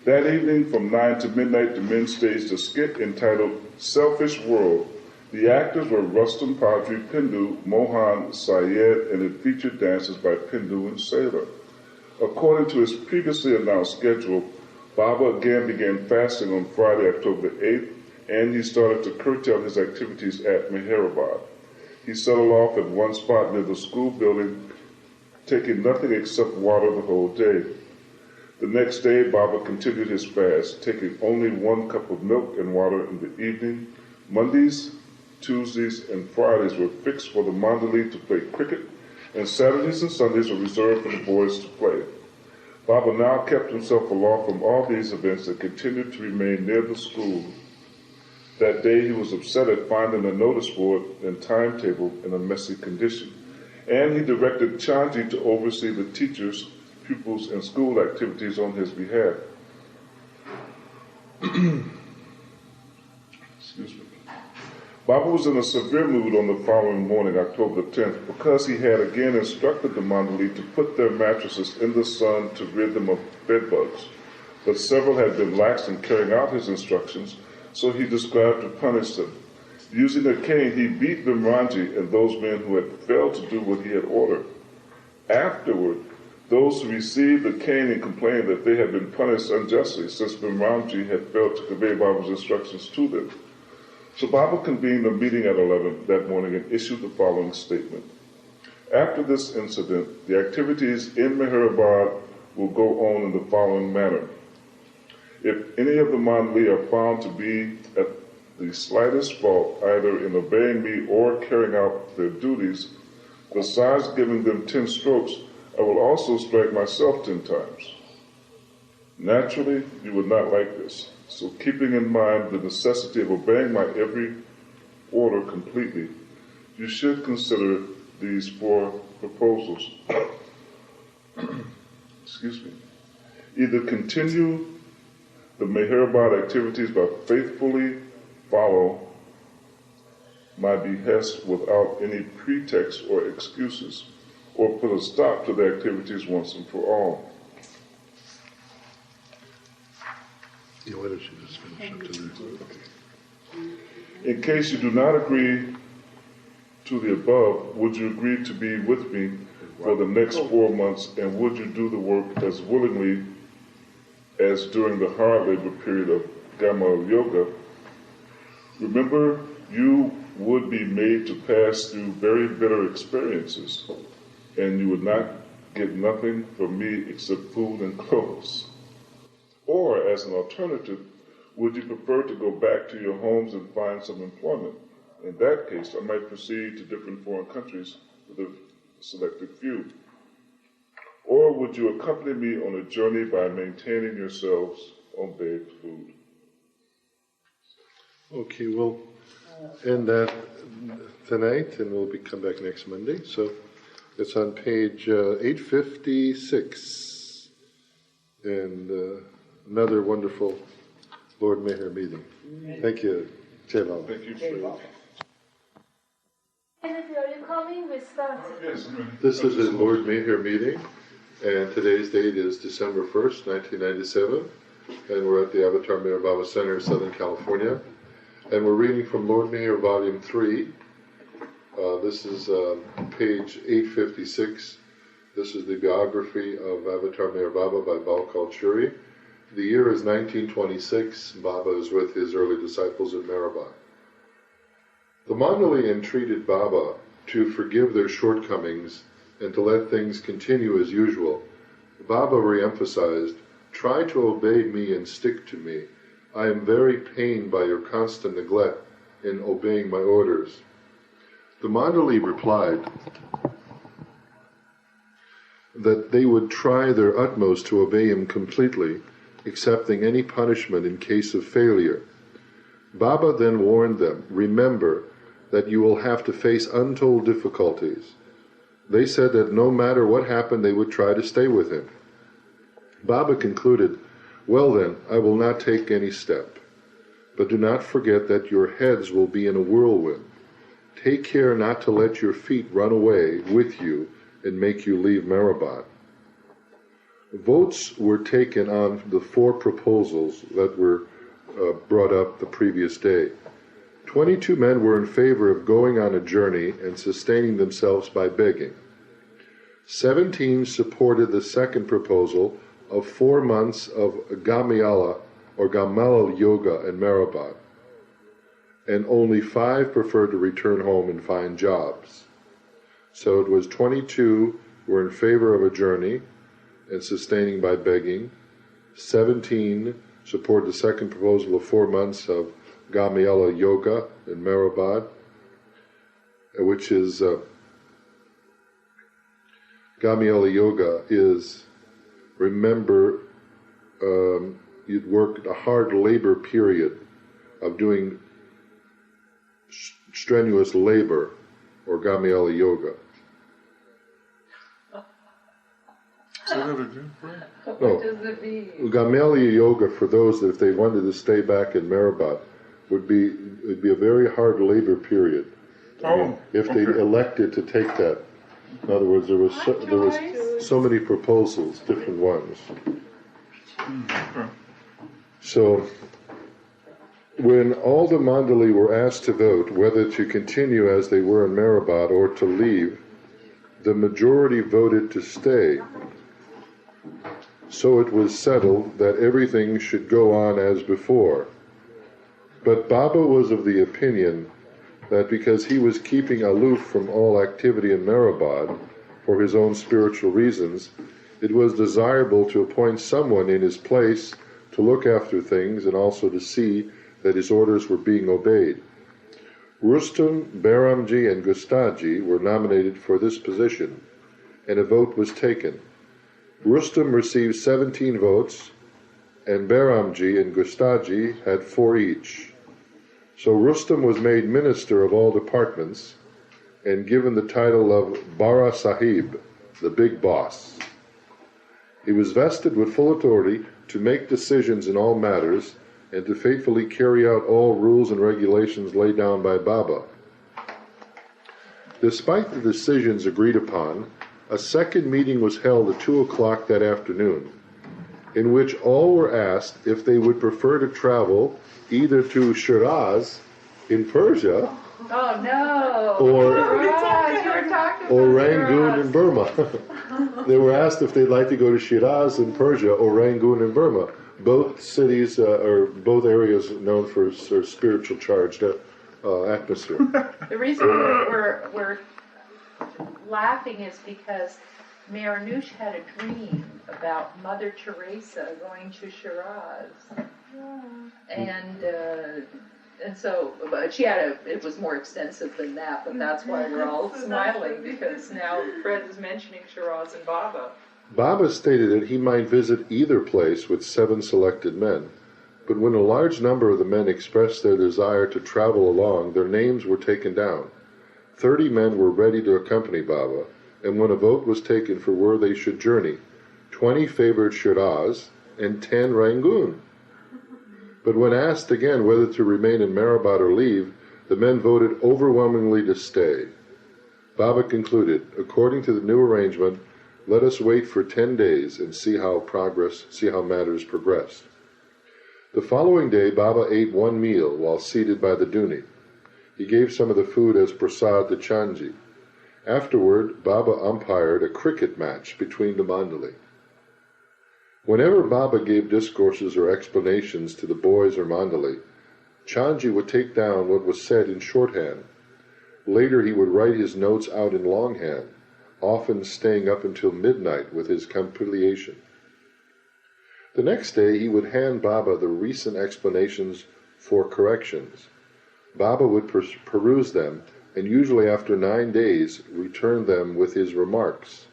That evening from 9 to midnight, the men staged a skit entitled Selfish World. The actors were Rustam Padri, Pindu, Mohan, Syed, and it featured dances by Pindu and Sailor. According to his previously announced schedule, Baba again began fasting on Friday, October 8th, and he started to curtail his activities at Meherabad. He settled off at one spot near the school building, taking nothing except water the whole day. The next day, Baba continued his fast, taking only 1 cup of milk and water in the evening. Mondays, Tuesdays, and Fridays were fixed for the mandali to play cricket, and Saturdays and Sundays were reserved for the boys to play. Baba now kept himself aloft from all these events and continued to remain near the school. That day he was upset at finding the notice board and timetable in a messy condition, and he directed Chanji to oversee the teachers, pupils, and school activities on his behalf. Excuse me. Baba was in a severe mood on the following morning, October 10th, because he had again instructed the mandali to put their mattresses in the sun to rid them of bedbugs. But several had been lax in carrying out his instructions, so he described to punish them. Using a cane, he beat Bimranji and those men who had failed to do what he had ordered. Afterward, those who received the cane and complained that they had been punished unjustly, since Bimranji had failed to convey Baba's instructions to them. So Baba convened a meeting at 11 that morning and issued the following statement. After this incident, the activities in Meherabad will go on in the following manner. If any of the mandali are found to be at the slightest fault, either in obeying me or carrying out their duties, besides giving them 10 strokes, I will also strike myself 10 times. Naturally, you would not like this. So keeping in mind the necessity of obeying my every order completely, you should consider these 4 proposals. Excuse me. Either continue the Meherabad activities by faithfully follow my behest without any pretext or excuses, or put a stop to the activities once and for all. Yeah, why don't you just finish up to there? In case you do not agree to the above, would you agree to be with me for the next 4 months, and would you do the work as willingly as during the hard labor period of Gama Yoga? Remember, you would be made to pass through very bitter experiences, and you would not get nothing from me except food and clothes. Or, as an alternative, would you prefer to go back to your homes and find some employment? In that case, I might proceed to different foreign countries with a selected few. Or would you accompany me on a journey by maintaining yourselves on baked food? Okay, we'll end that tonight, and we'll come back next Monday. So it's on page 856, and another wonderful Lord Mayor meeting. Thank you, Jai Baba. Thank you, sir. Kennedy, are you coming? We start. Yes, This is the Lord Mayor meeting, and today's date is December 1st, 1997, and we're at the Avatar Mayor Baba Center, Southern California, and we're reading from Lord Mayor Volume 3. This is page 856. This is the biography of Avatar Mayor Baba by Balkal Churi. The year is 1926. Baba is with his early disciples in Meherabad. The mandali entreated Baba to forgive their shortcomings and to let things continue as usual. Baba re-emphasized, "Try to obey me and stick to me. I am very pained by your constant neglect in obeying my orders." The mandali replied that they would try their utmost to obey him completely, accepting any punishment in case of failure. Baba then warned them, remember that you will have to face untold difficulties. They said that no matter what happened, they would try to stay with him. Baba concluded, well then, I will not take any step. But do not forget that your heads will be in a whirlwind. Take care not to let your feet run away with you and make you leave Meherabad. Votes were taken on the 4 proposals that were brought up the previous day. 22 men were in favor of going on a journey and sustaining themselves by begging. 17 supported the second proposal of 4 months of Gamala or Gamala yoga in Meherabad, and only 5 preferred to return home and find jobs. So it was 22 were in favor of a journey and sustaining by begging. 17 support the second proposal of 4 months of Gamala yoga in Meherabad, which is Gamala yoga is, remember, you'd work a hard labor period of doing strenuous labor, or Gamala yoga. Say that again, Frank? What does it mean? Gamala yoga, for those that if they wanted to stay back in Meherabad, would be a very hard labor period. If they elected to take that. In other words, there was so many proposals, different ones. So, when all the mandali were asked to vote whether to continue as they were in Meherabad or to leave, the majority voted to stay. So it was settled that everything should go on as before. But Baba was of the opinion that because he was keeping aloof from all activity in Meherabad for his own spiritual reasons, it was desirable to appoint someone in his place to look after things and also to see that his orders were being obeyed. Rustam, Behramji, and Gustaji were nominated for this position, and a vote was taken. Rustam received 17 votes, and Behramji and Gustaji had 4 each. So Rustam was made minister of all departments and given the title of Bara Sahib, the big boss. He was vested with full authority to make decisions in all matters and to faithfully carry out all rules and regulations laid down by Baba. Despite the decisions agreed upon, a second meeting was held at 2 o'clock that afternoon, in which all were asked if they would prefer to travel either to Shiraz in Persia Oh no! or Or Rangoon in Burma. They were asked if they'd like to go to Shiraz in Persia or Rangoon in Burma. Both cities or both areas known for their spiritual charged atmosphere. The reason we're laughing is because Mayor Noosh had a dream about Mother Teresa going to Shiraz, and so but she had it was more extensive than that, but that's why we're all smiling, because now Fred is mentioning Shiraz and Baba. Baba stated that he might visit either place with 7 selected men, but when a large number of the men expressed their desire to travel along, their names were taken down. 30 men were ready to accompany Baba, and when a vote was taken for where they should journey, 20 favored Shiraz and 10 Rangoon. But when asked again whether to remain in Meherabad or leave, the men voted overwhelmingly to stay. Baba concluded, according to the new arrangement, let us wait for 10 days and see how matters progress. The following day, Baba ate 1 meal while seated by the Duni. He gave some of the food as prasad to Chanji. Afterward, Baba umpired a cricket match between the mandali. Whenever Baba gave discourses or explanations to the boys or mandali, Chanji would take down what was said in shorthand. Later he would write his notes out in longhand, often staying up until midnight with his compilation. The next day he would hand Baba the recent explanations for corrections. Baba would peruse them, and usually after 9 days return them with his remarks.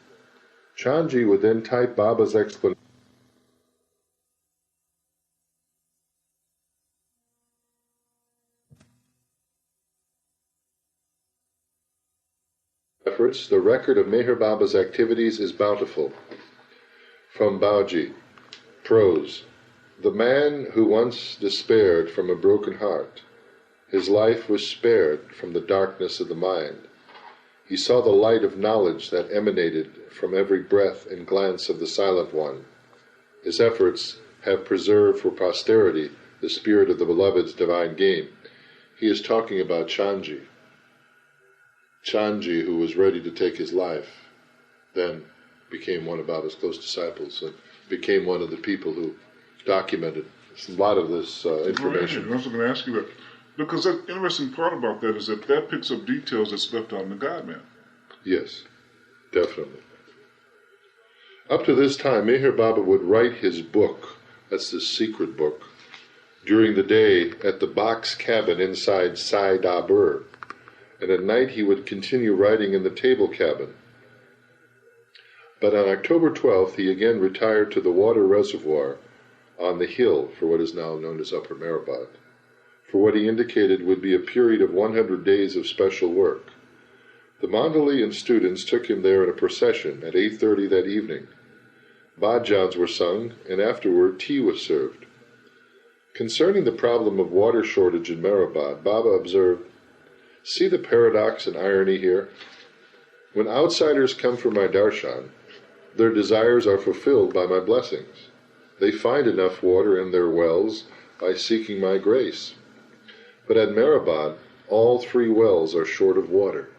Chanji would then type Baba's explanation efforts, the record of Meher Baba's activities is bountiful. From Bauji, prose. The man who once despaired from a broken heart, his life was spared from the darkness of the mind. He saw the light of knowledge that emanated from every breath and glance of the Silent One. His efforts have preserved for posterity the spirit of the Beloved's divine game. He is talking about Chanji. Chanji, who was ready to take his life, then became one of Baba's close disciples and became one of the people who documented a lot of this information. Right. I was going to ask you that. Because the interesting part about that is that picks up details that's left out in the God-Man. Yes, definitely. Up to this time, Meher Baba would write his book, that's the secret book, during the day at the box cabin inside Sai Dabur, and at night he would continue writing in the table cabin. But on October 12th, he again retired to the water reservoir on the hill for what is now known as Upper Meherabad, for what he indicated would be a period of 100 days of special work. The mandali and students took him there in a procession at 8:30 that evening. Bhajans were sung, and afterward tea was served. Concerning the problem of water shortage in Meherabad, Baba observed, "See the paradox and irony here? When outsiders come for my darshan, their desires are fulfilled by my blessings. They find enough water in their wells by seeking my grace. But at Meherabad, all 3 wells are short of water."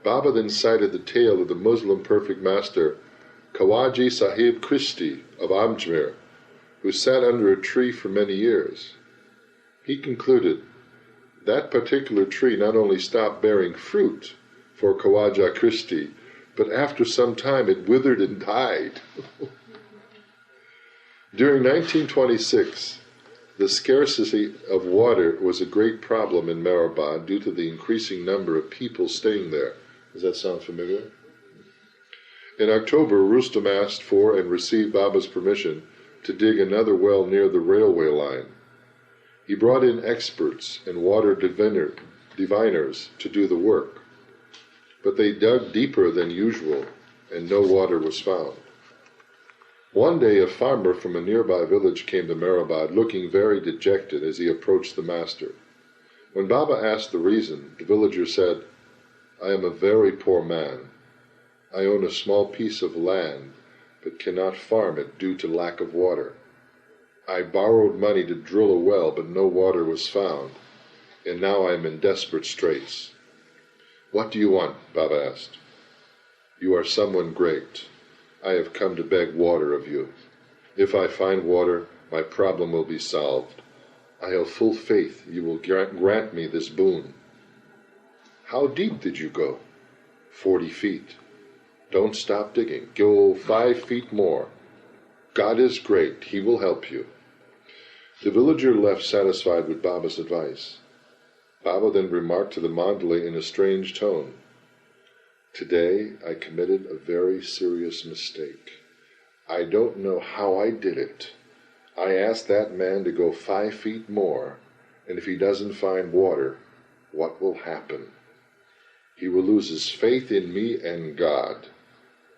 Baba then cited the tale of the Muslim perfect master Khawaja Sahib Christie of Ajmer, who sat under a tree for many years. He concluded, that particular tree not only stopped bearing fruit for Khawaja Christie, but after some time it withered and died. During 1926, the scarcity of water was a great problem in Meherabad due to the increasing number of people staying there. Does that sound familiar? In October, Rustam asked for and received Baba's permission to dig another well near the railway line. He brought in experts and water diviners to do the work, but they dug deeper than usual and no water was found. One day a farmer from a nearby village came to Meherabad looking very dejected as he approached the master. When Baba asked the reason, the villager said, "I am a very poor man. I own a small piece of land, but cannot farm it due to lack of water. I borrowed money to drill a well, but no water was found, and now I am in desperate straits." "What do you want?" Baba asked. "You are someone great. I have come to beg water of you. If I find water, my problem will be solved. I have full faith you will grant me this boon." "How deep did you go?" 40 feet. "Don't stop digging. Go 5 feet more. God is great. He will help you." The villager left satisfied with Baba's advice. Baba then remarked to the mandali in a strange tone, "Today I committed a very serious mistake. I don't know how I did it. I asked that man to go 5 feet more, and if he doesn't find water, what will happen? He will lose his faith in me and God.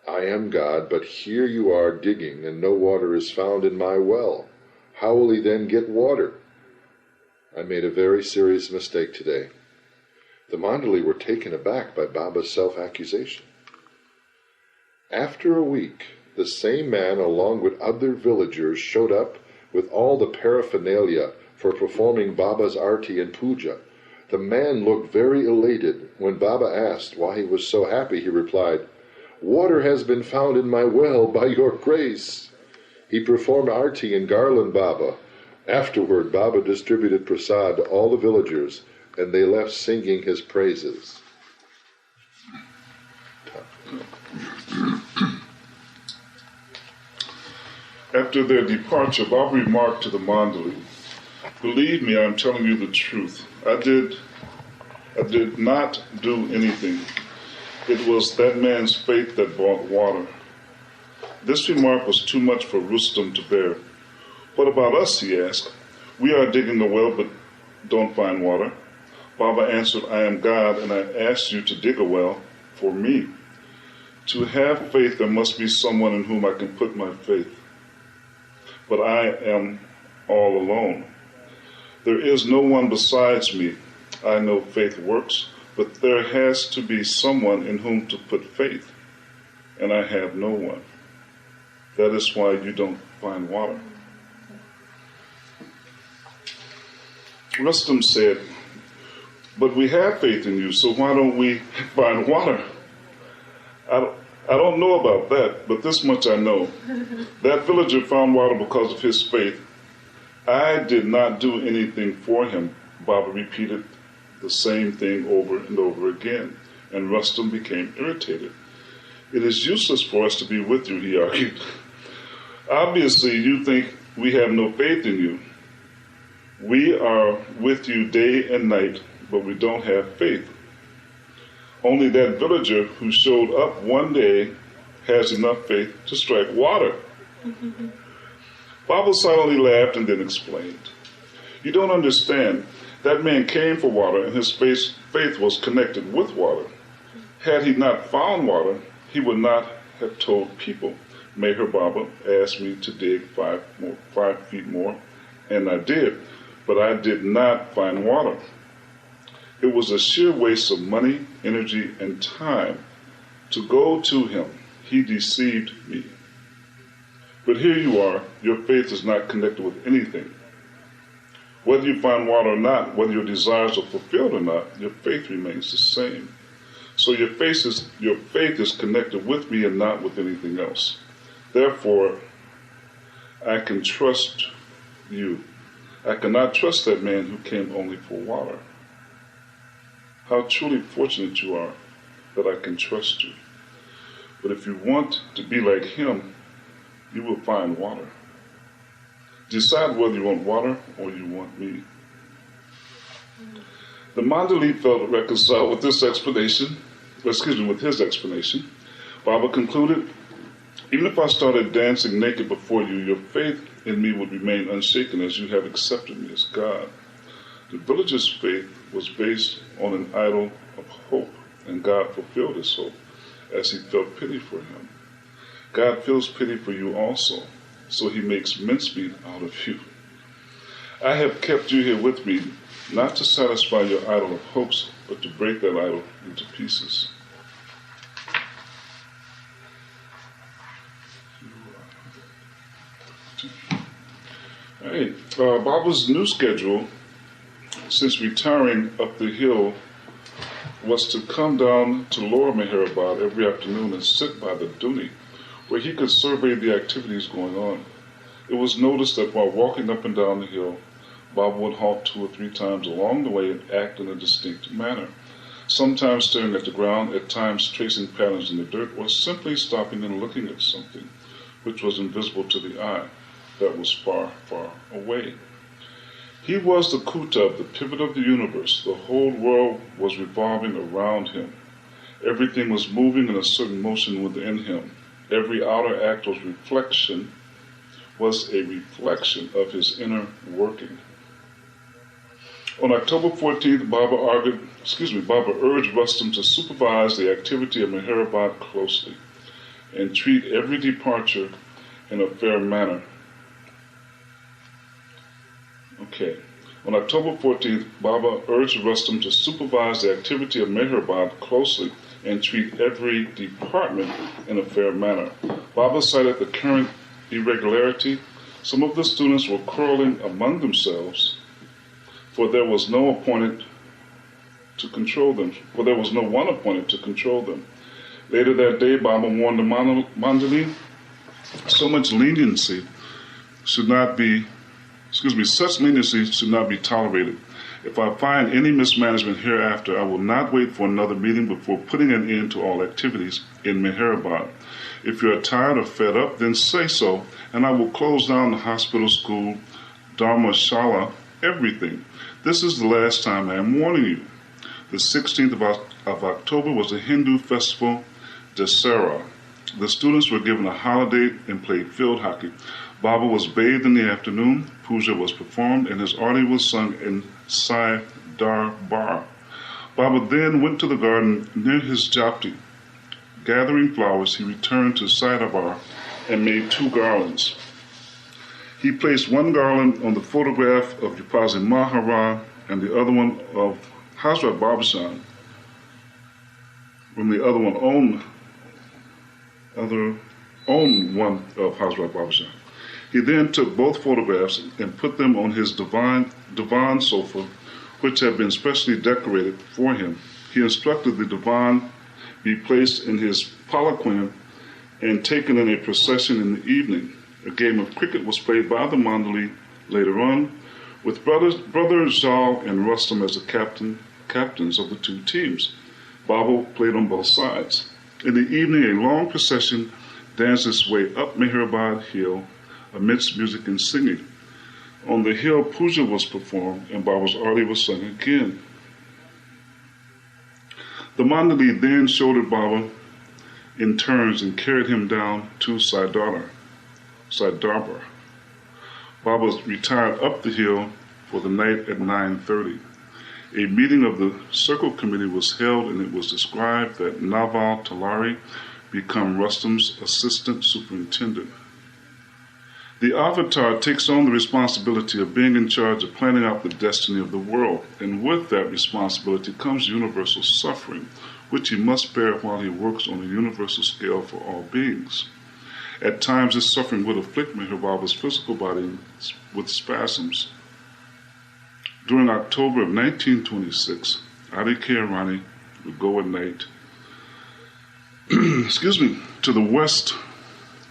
I am God, but here you are digging, and no water is found in my well. How will he then get water? I made a very serious mistake today." The mandali were taken aback by Baba's self-accusation. After a week, the same man, along with other villagers, showed up with all the paraphernalia for performing Baba's arti and puja. The man looked very elated. When Baba asked why he was so happy, he replied, "Water has been found in my well by your grace." He performed arti and garland Baba. Afterward, Baba distributed prasad to all the villagers, and they left singing his praises. After their departure, Baba remarked to the mandali, "Believe me, I am telling you the truth. I did not do anything. It was that man's faith that brought water." This remark was too much for Rustam to bear. "What about us?" he asked. "We are digging a well but don't find water. Baba answered, I am God, and I asked you to dig a well for me. To have faith, there must be someone in whom I can put my faith. But I am all alone. There is no one besides me. I know faith works, but there has to be someone in whom to put faith, and I have no one. That is why you don't find water. Rustum said, but we have faith in you, so why don't we find water? I don't know about that, but this much I know. That villager found water because of his faith. I did not do anything for him. Baba repeated the same thing over and over again, and Rustum became irritated. It is useless for us to be with you, he argued. Obviously, you think we have no faith in you. We are with you day and night, but we don't have faith. Only that villager who showed up one day has enough faith to strike water. Baba silently laughed and then explained. You don't understand. That man came for water, and his faith was connected with water. Had he not found water, he would not have told people. Meher Baba asked me to dig 5 feet more, and I did, but I did not find water. It was a sheer waste of money, energy, and time to go to him. He deceived me. But here you are, your faith is not connected with anything. Whether you find water or not, whether your desires are fulfilled or not, your faith remains the same. So your faith is connected with me and not with anything else. Therefore, I can trust you. I cannot trust that man who came only for water. How truly fortunate you are that I can trust you. But if you want to be like him, you will find water. Decide whether you want water or you want me. The mandali felt reconciled with his explanation. Baba concluded, even if I started dancing naked before you, your faith in me would remain unshaken as you have accepted me as God. The villager's faith was based on an idol of hope, and God fulfilled his hope as he felt pity for him. God feels pity for you also, so he makes mincemeat out of you. I have kept you here with me, not to satisfy your idol of hopes, but to break that idol into pieces. All right, Baba's new schedule, since retiring up the hill, was to come down to Lower Meherabad every afternoon and sit by the Duni, where he could survey the activities going on. It was noticed that while walking up and down the hill, Baba would halt 2 or 3 times along the way and act in a distinct manner, sometimes staring at the ground, at times tracing patterns in the dirt, or simply stopping and looking at something which was invisible to the eye, that was far, far away. He was the Kutab, the pivot of the universe. The whole world was revolving around him. Everything was moving in a certain motion within him. Every outer act was a reflection of his inner working. On October 14th, Baba urged Rustum to supervise the activity of Meherabad closely and treat every departure in a fair manner. Okay. On October 14th, Baba urged Rustum to supervise the activity of Meherabad closely and treat every department in a fair manner. Baba cited the current irregularity. Some of the students were quarreling among themselves, for there was no one appointed to control them. Later that day, Baba warned the mandali, such leniency should not be tolerated. If I find any mismanagement hereafter, I will not wait for another meeting before putting an end to all activities in Meherabad. If you are tired or fed up, then say so, and I will close down the hospital, school, dharmashala, everything. This is the last time I am warning you. The 16th of October was the Hindu festival Dasara. The students were given a holiday and played field hockey. Baba was bathed in the afternoon, puja was performed, and his arti was sung in Sai Darbar. Baba then went to the garden near his japti. Gathering flowers, he returned to Saidabar and made 2 garlands. He placed one garland on the photograph of Upazi Maharaj and the other one of Hazrat Babashan, when the other one owned one of Hazrat Babashan. He then took both photographs and put them on his divan sofa, which had been specially decorated for him. He instructed the divan be placed in his palanquin and taken in a procession in the evening. A game of cricket was played by the mandali later on, with brothers Zal and Rustam as the captains of the 2 teams. Baba played on both sides. In the evening, a long procession danced its way up Meherabad hill amidst music and singing. On the hill, puja was performed and Baba's arti was sung again. The mandali then shouldered Baba in turns and carried him down to Saidarbar. Baba retired up the hill for the night at 9:30. A meeting of the circle committee was held, and it was described that Naval Talari become Rustam's assistant superintendent. The avatar takes on the responsibility of being in charge of planning out the destiny of the world, and with that responsibility comes universal suffering, which he must bear while he works on a universal scale for all beings. At times, this suffering would afflict Meher Baba's physical body with spasms. During October of 1926, Adi Rani would go at night to the west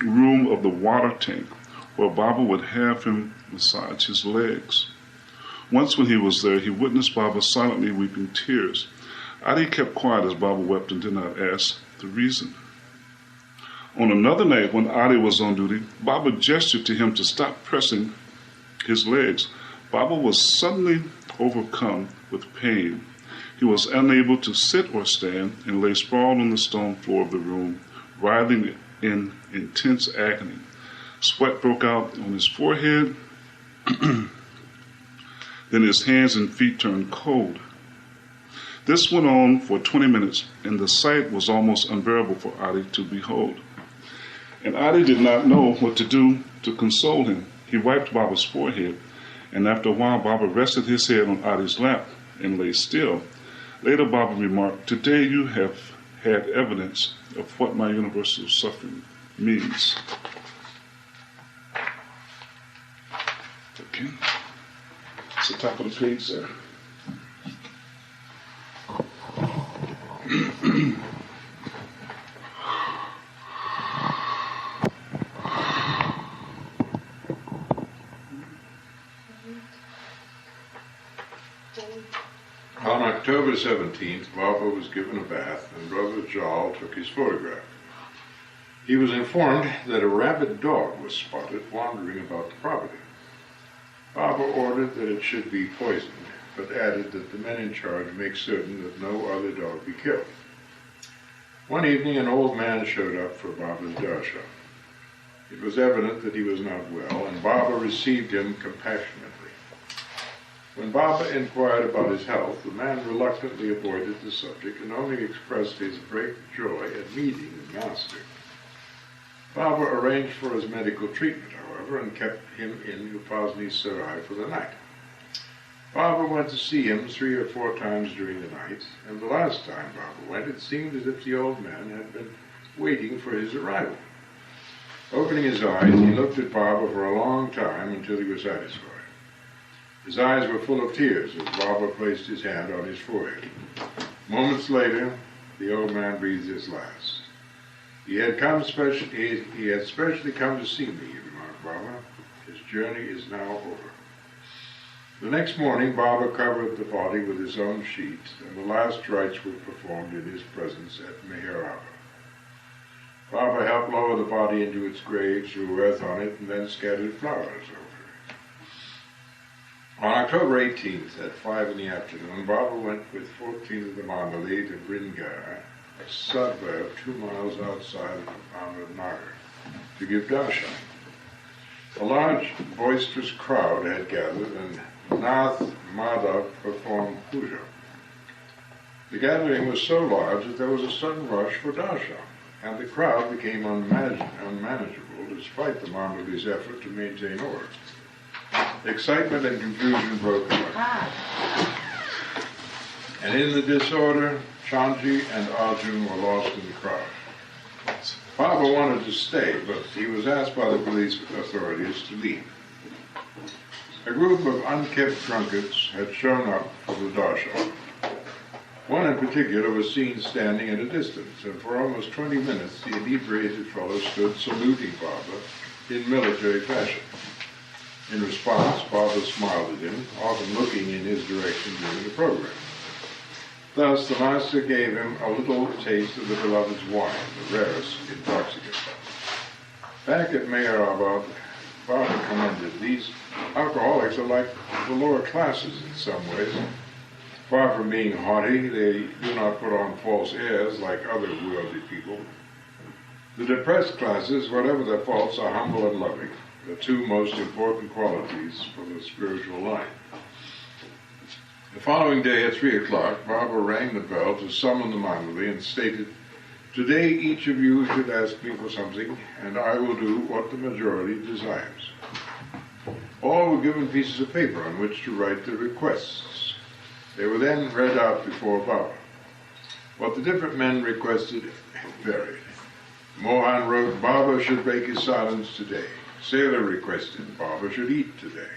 room of the water tank, where Baba would have him massage his legs. Once when he was there, he witnessed Baba silently weeping tears. Adi kept quiet as Baba wept and did not ask the reason. On another night, when Adi was on duty, Baba gestured to him to stop pressing his legs. Baba was suddenly overcome with pain. He was unable to sit or stand and lay sprawled on the stone floor of the room, writhing in intense agony. Sweat broke out on his forehead. Then his hands and feet turned cold. This went on for 20 minutes, and the sight was almost unbearable for Adi to behold. And Adi did not know what to do to console him. He wiped Baba's forehead, and after a while Baba rested his head on Adi's lap and lay still. Later Baba remarked, "Today you have had evidence of what my universal suffering means." Okay. It's the top of the page there. On October 17th, Baba was given a bath and Brother Jal took his photograph. He was informed that a rabid dog was spotted wandering about the property. Baba ordered that it should be poisoned, but added that the men in charge make certain that no other dog be killed. One evening, an old man showed up for Baba's darshan. It was evident that he was not well, and Baba received him compassionately. When Baba inquired about his health, the man reluctantly avoided the subject and only expressed his great joy at meeting the master. Baba arranged for his medical treatment, however, and kept him in Upasni Sarai for the night. Baba went to see him 3 or 4 times during the night, and the last time Baba went, it seemed as if the old man had been waiting for his arrival. Opening his eyes, he looked at Baba for a long time until he was satisfied. His eyes were full of tears as Baba placed his hand on his forehead. Moments later, the old man breathed his last. He had specially come to see me, remarked Baba. His journey is now over. The next morning, Baba covered the body with his own sheet, and the last rites were performed in his presence at Meherabad. Baba helped lower the body into its grave, threw earth on it, and then scattered flowers over it. On October 18th, at 5 in the afternoon, Baba went with 14 of the mandali to Bringar, a suburb 2 miles outside of Arangaon, to give darshan. A large, boisterous crowd had gathered, and Nath Madhav performed puja. The gathering was so large that there was a sudden rush for darshan, and the crowd became unmanageable despite the mandali's effort to maintain order. Excitement and confusion broke out. And in the disorder, Chandji and Arjun were lost in the crowd. Baba wanted to stay, but he was asked by the police authorities to leave. A group of unkempt drunkards had shown up for the darshan. One in particular was seen standing at a distance, and for almost 20 minutes the inebriated fellow stood saluting Baba in military fashion. In response, Baba smiled at him, often looking in his direction during the program. Thus, the master gave him a little taste of the beloved's wine, the rarest intoxicant. Back at Meherabad, Baba commented, these alcoholics are like the lower classes in some ways. Far from being haughty, they do not put on false airs like other worldly people. The depressed classes, whatever their faults, are humble and loving, the two most important qualities for the spiritual life. The following day at 3 o'clock, Baba rang the bell to summon the mandali and stated, "Today each of you should ask me for something, and I will do what the majority desires." All were given pieces of paper on which to write their requests. They were then read out before Baba. What the different men requested varied. Mohan wrote, "Baba should break his silence today." Sailor requested, "Baba should eat today."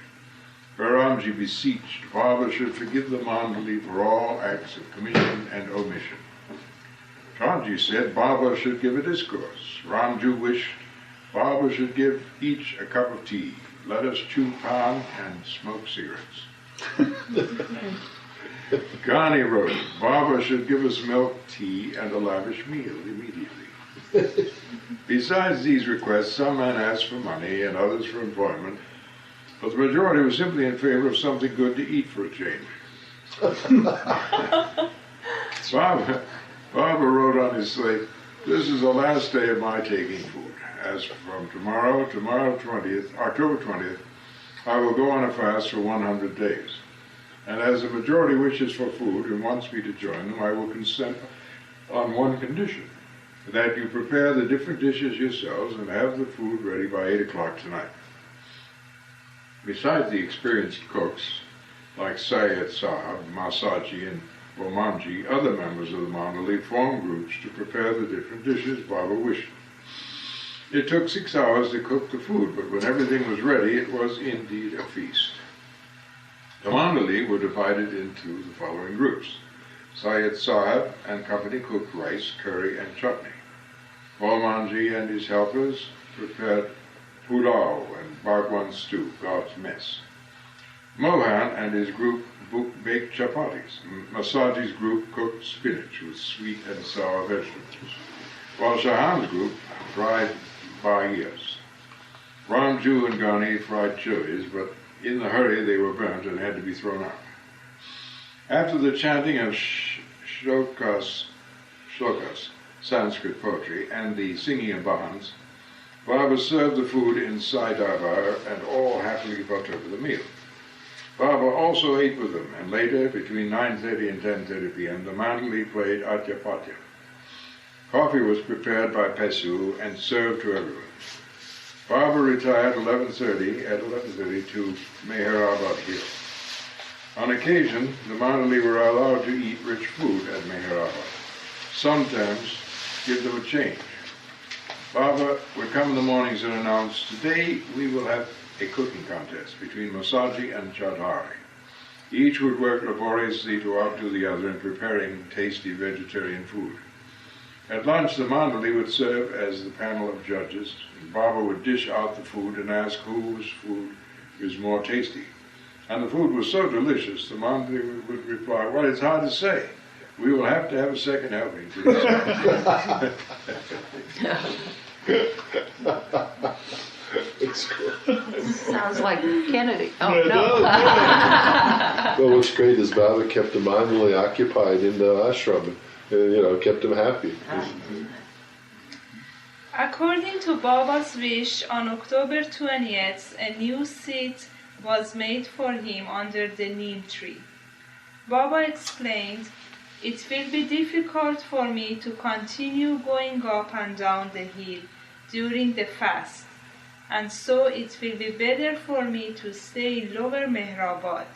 Baramji beseeched, "Baba should forgive the mandali for all acts of commission and omission." Chandji said, "Baba should give a discourse." Ramju wished, "Baba should give each a cup of tea. Let us chew pan and smoke cigarettes." Ghani wrote, "Baba should give us milk, tea, and a lavish meal immediately." Besides these requests, some men asked for money and others for employment, but the majority was simply in favor of something good to eat for a change. Baba wrote on his slate, "This is the last day of my taking food. As from tomorrow, October 20th, I will go on a fast for 100 days. And as the majority wishes for food and wants me to join them, I will consent on one condition, that you prepare the different dishes yourselves and have the food ready by 8 o'clock tonight." Besides the experienced cooks, like Syed Sahab, Masaji, and Bomanji, other members of the mandali formed groups to prepare the different dishes Baba wished. It took 6 hours to cook the food, but when everything was ready, it was indeed a feast. The mandali were divided into the following groups. Syed Sahab and company cooked rice, curry, and chutney. Bomanji and his helpers prepared pulao and Bhagwan stew, God's mess. Mohan and his group baked chapatis. Masaji's group cooked spinach with sweet and sour vegetables, while Shahan's group fried bahiyas. Ramju and Ghani fried chilies, but in the hurry they were burnt and had to be thrown out. After the chanting of shlokas, Sanskrit poetry, and the singing of bhajans, Baba served the food in Sai Darbar, and all happily partook of the meal. Baba also ate with them, and later, between 9:30 and 10:30 p.m., the mandali played Atyapatya. Coffee was prepared by Pesu and served to everyone. Baba retired at 11:30 to Meherabad Hill. On occasion, the mandali were allowed to eat rich food at Meherabad. Sometimes give them a change. Baba would come in the mornings and announce, "Today we will have a cooking contest between Masaji and Chaudhary." Each would work laboriously to outdo the other in preparing tasty vegetarian food. At lunch, the mandali would serve as the panel of judges, and Baba would dish out the food and ask whose food was more tasty. And the food was so delicious, the mandali would reply, "Well, it's hard to say. We will have to have a second helping, please." It's cool. Sounds like Kennedy. Oh, no. Well, what's great is Baba kept the mandali occupied in the ashram, and, kept them happy. According to Baba's wish, on October 20th, a new seat was made for him under the neem tree. Baba explained, "It will be difficult for me to continue going up and down the hill during the fast, and so it will be better for me to stay in Lower Meherabad.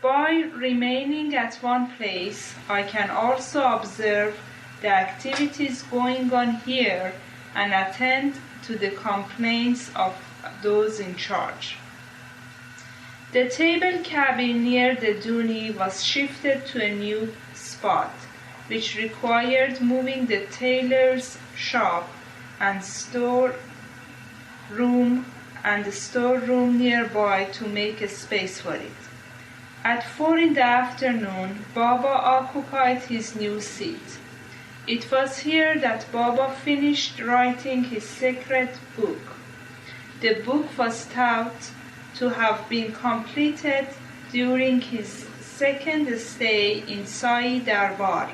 By remaining at one place, I can also observe the activities going on here and attend to the complaints of those in charge." The table cabin near the Duni was shifted to a new spot, which required moving the tailor's shop and the storeroom nearby to make a space for it. At 4 in the afternoon, Baba occupied his new seat. It was here that Baba finished writing his sacred book. The book was thought to have been completed during his second stay in Sai Darbar,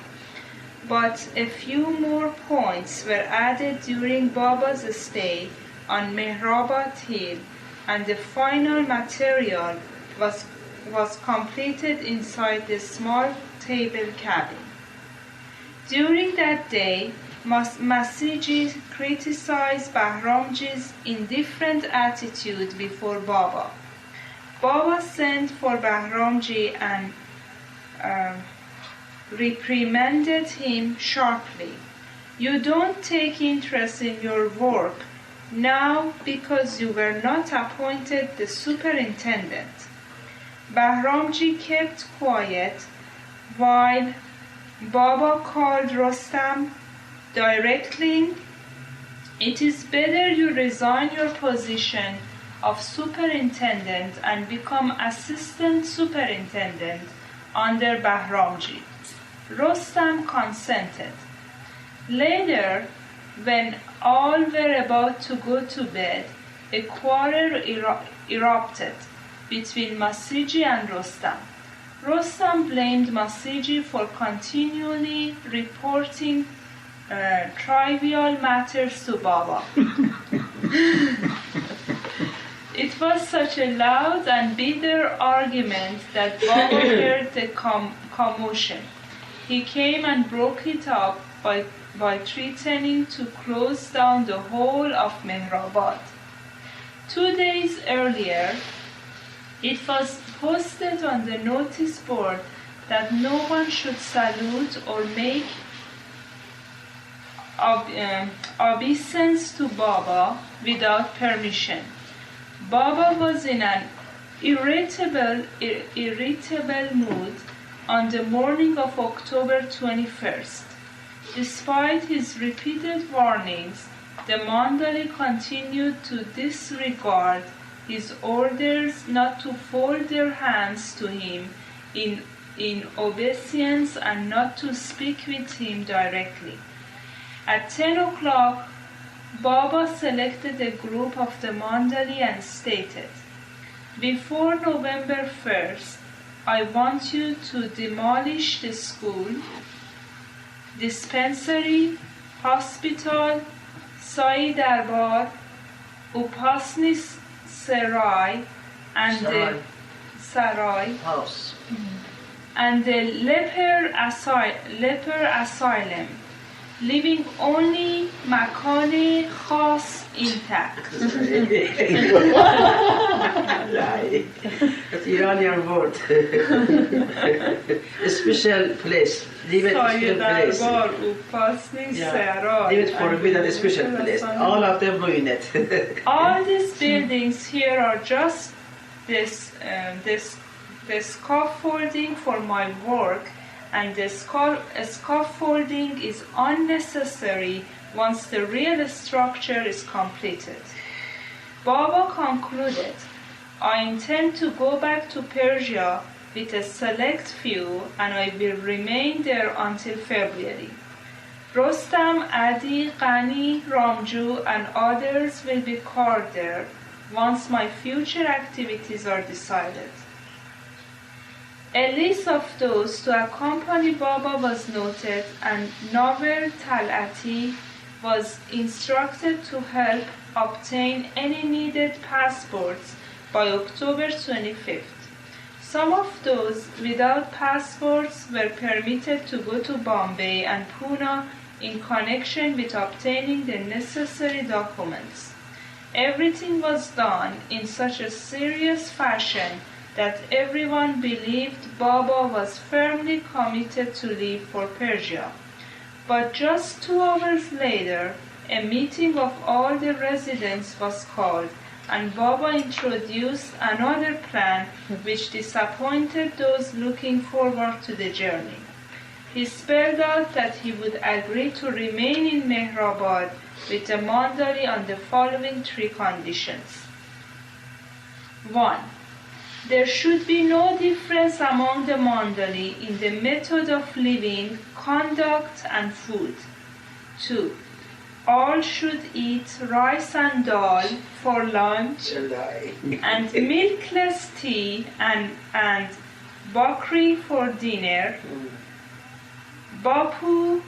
but a few more points were added during Baba's stay on Meherabad Hill, and the final material was completed inside the small table cabin. During that day, Masiji criticized Bahramji's indifferent attitude before Baba. Baba sent for Bahramji and reprimanded him sharply. "You don't take interest in your work now because you were not appointed the superintendent." Bahramji kept quiet while Baba called Rostam directly. "It is better you resign your position of superintendent and become assistant superintendent under Bahramji." Rostam consented. Later, when all were about to go to bed, a quarrel erupted between Masiji and Rostam. Rostam blamed Masiji for continually reporting trivial matters to Baba. It was such a loud and bitter argument that Baba heard the commotion. He came and broke it up by threatening to close down the whole of Meherabad. 2 days earlier, it was posted on the notice board that no one should salute or make obeisance to Baba without permission. Baba was in an irritable mood on the morning of October 21st. Despite his repeated warnings, the mandali continued to disregard his orders not to fold their hands to him in obeisance and not to speak with him directly. At 10 o'clock, Baba selected a group of the mandali and stated, "Before November 1st, I want you to demolish the school, dispensary, hospital, Sai Darbar, Upasni Sarai, and the Sarai house, and the leper asylum, leaving only Makane Khas intact." That's Iranian word. A special place. Leave it a special place. Leave it for me, that a special place. All of them ruin it. All these buildings here are just this scaffolding for my work, and the scaffolding is unnecessary once the real structure is completed. Baba concluded, "I intend to go back to Persia with a select few, and I will remain there until February. Rostam, Adi, Qani, Ramju, and others will be called there once my future activities are decided." A list of those to accompany Baba was noted, and Naver Talati was instructed to help obtain any needed passports by October 25th. Some of those without passports were permitted to go to Bombay and Pune in connection with obtaining the necessary documents. Everything was done in such a serious fashion that everyone believed Baba was firmly committed to leave for Persia. But just 2 hours later, a meeting of all the residents was called, and Baba introduced another plan which disappointed those looking forward to the journey. He spelled out that he would agree to remain in Meherabad with the mandali on the following 3 conditions. 1. There should be no difference among the mandali in the method of living, conduct, and food. 2. All should eat rice and dal for lunch and milkless tea and bakri for dinner. Bapu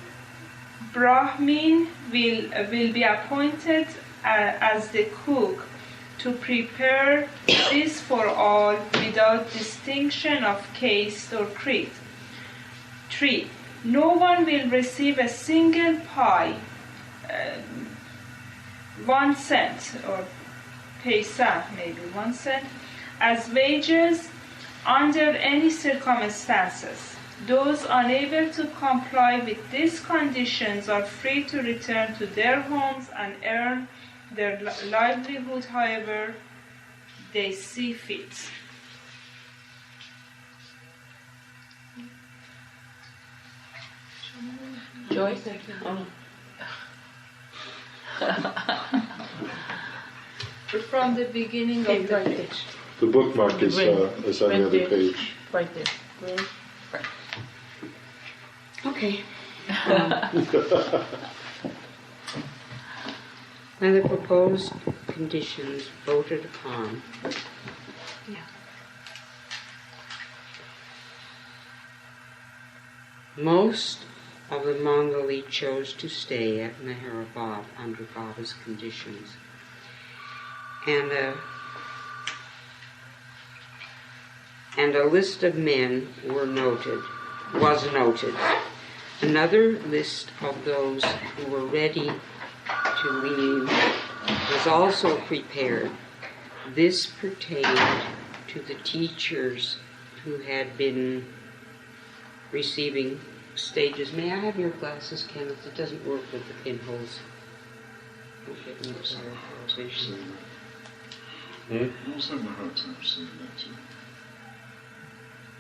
Brahmin will be appointed as the cook to prepare this for all without distinction of caste or creed. 3. No one will receive a single pie, 1 cent, or paisa, maybe 1 cent, as wages under any circumstances. Those unable to comply with these conditions are free to return to their homes and earn their livelihood however they see fit. Joyce? From the beginning of the page. The bookmark is on the other page. Right there. Okay. And the proposed conditions voted upon. Most of the Mongoli chose to stay at Meherabad under Baba's conditions. And a list of men was noted. Another list of those who were ready to leave was also prepared. This pertained to the teachers who had been receiving stages. May I have your glasses, Kenneth? It doesn't work with the pinholes. I was having a hard time saying that too.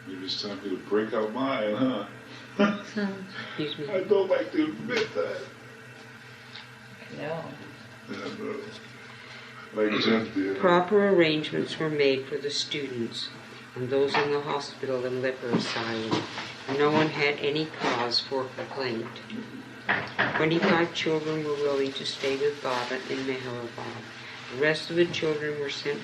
Maybe it's time for you to break out mine, huh? Excuse me. I don't like to admit that. No. Like Jen did. Proper arrangements were made for the students and those in the hospital and leper asylum. No one had any cause for complaint. 25 children were willing to stay with Baba in Meherabad. The rest of the children were sent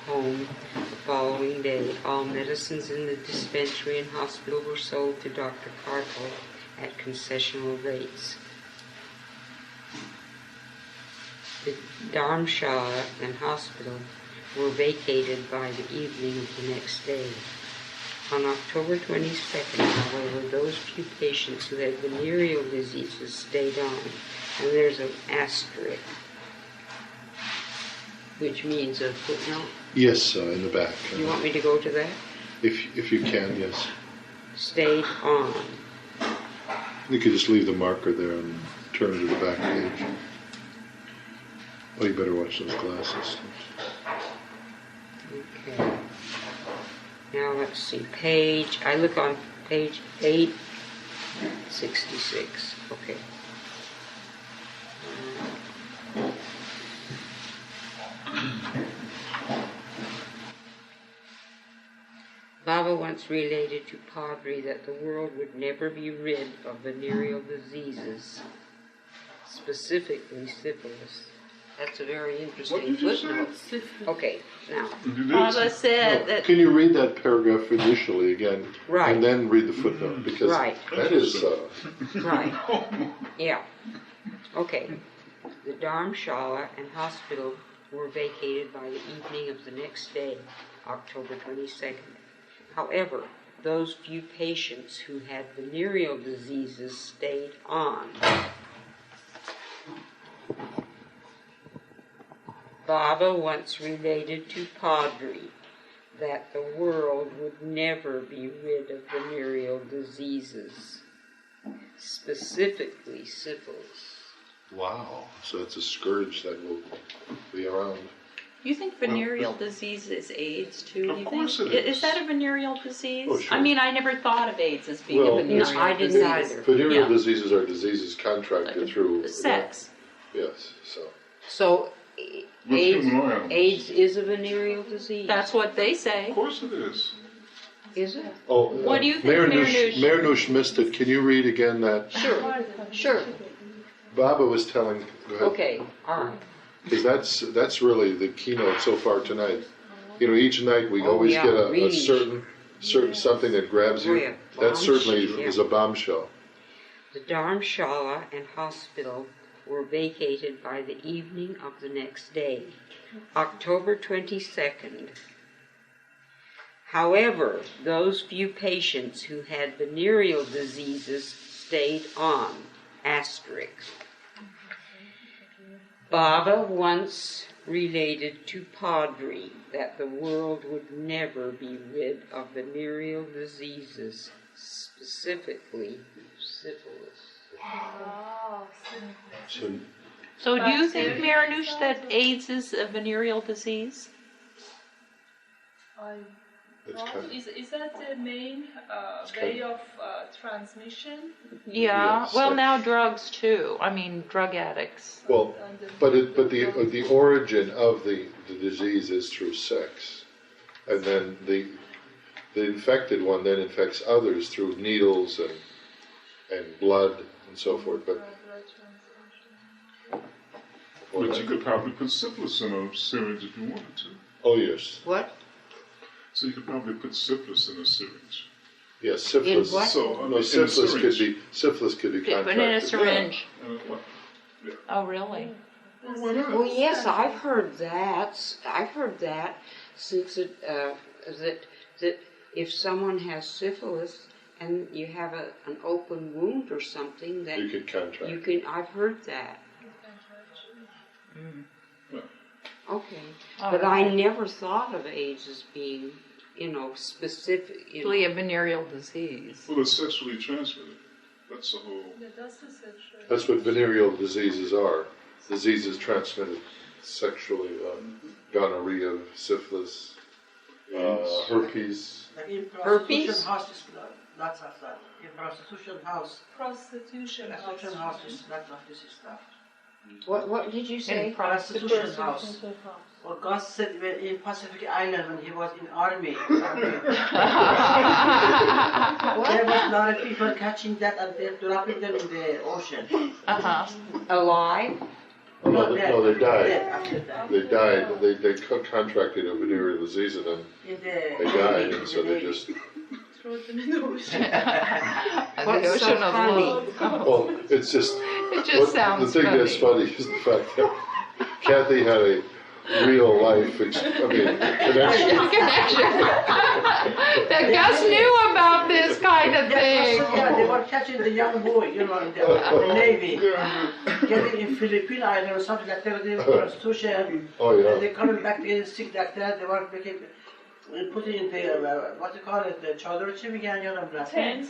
home the following day. All medicines in the dispensary and hospital were sold to Dr. Patel at concessional rates. The Dharamshala and hospital were vacated by the evening of the next day. On October 22nd, however, those few patients who had venereal diseases stayed on, and there's an asterisk, which means a footnote. Yes, in the back. You want me to go to that? If you can, yes. Stayed on. You could just leave the marker there and turn to the back page. Oh, you better watch those glasses. Okay. Now let's see, I look on page 866. Okay. Baba once related to Padre that the world would never be rid of venereal diseases, specifically syphilis. That's a very interesting footnote. Okay, now. Baba said that. Can you read that paragraph initially again? Right. And then read the footnote, because that is... Right. Yeah. Okay. The Dharamshala and hospital were vacated by the evening of the next day, October 22nd. However, those few patients who had venereal diseases stayed on. Baba once related to Padre that the world would never be rid of venereal diseases, specifically syphilis. Wow. So it's a scourge that will be around. You think venereal disease is AIDS too? Of You course think? it is. Is that a venereal disease? Oh, sure. I mean, I never thought of AIDS as being Well, a venereal I didn't disease. either. Venereal Yeah. diseases are diseases contracted Like through sex. Yes. So So, With human or animals. AIDS is a venereal disease. That's what they say. Of course it is. Is it? oh, What do you think, Meherabad Meherabad? missed it. Can you read again that? Sure. Baba was telling. Go ahead. Okay, all right. Because that's really the keynote so far tonight. You know, each night we always yeah, get a reading. certain something that grabs you. Oh, yeah. That certainly Bombshell, yeah. is a bombshell. The Dharamshala and hospital were vacated by the evening of the next day, October 22nd. However, those few patients who had venereal diseases stayed on. Asterisk. Baba once related to Padre that the world would never be rid of venereal diseases, specifically syphilis. So do you think, Marinush, that AIDS is a venereal disease? It's kind of, Is that the main way of transmission? Yeah. Yes. Well, now drugs too. I mean, drug addicts. well, but the origin of the disease is through sex, and then the infected one then infects others through needles and blood and so forth. But you could probably put syphilis in a syringe if you wanted to. Oh yes, What? So you could probably put syphilis in a syringe. yes, syphilis. In what? So No, in a syphilis syringe. could be Put contracted. in a syringe. Yeah. Oh, really? Well, yes, I've heard that. I've heard that since it that if someone has syphilis and you have an open wound or something, that You could contract. you can. I've heard that. Okay, but I never thought of AIDS as being, specific. Really a venereal disease. Well, it's sexually transmitted. That's the whole. That's what venereal diseases are. Diseases transmitted sexually, gonorrhea, syphilis, herpes. Like in Herpes? prostitution house is lots of that. In prostitution house is lots of this stuff. What did you say? In prostitution house. Well, God said in Pacific Island when he was in army. There was a lot of people catching that and they're dropping them in the ocean. Alive? No, they died. Dead after that. They died. They contracted a venereal disease and then they died, and so they just. What's so funny? Well, it's just. It just sounds the thing funny. that's funny is the fact that Kathy had a real life, connection. That Gus knew about this kind of thing. Yeah, they were catching the young boy, in the Navy. Getting in Philippine Island or something like that, they were prostitution. Oh yeah. And they're coming back to get sick like that. They were making, putting in the, what do you call it, the chowder chicken, Tent.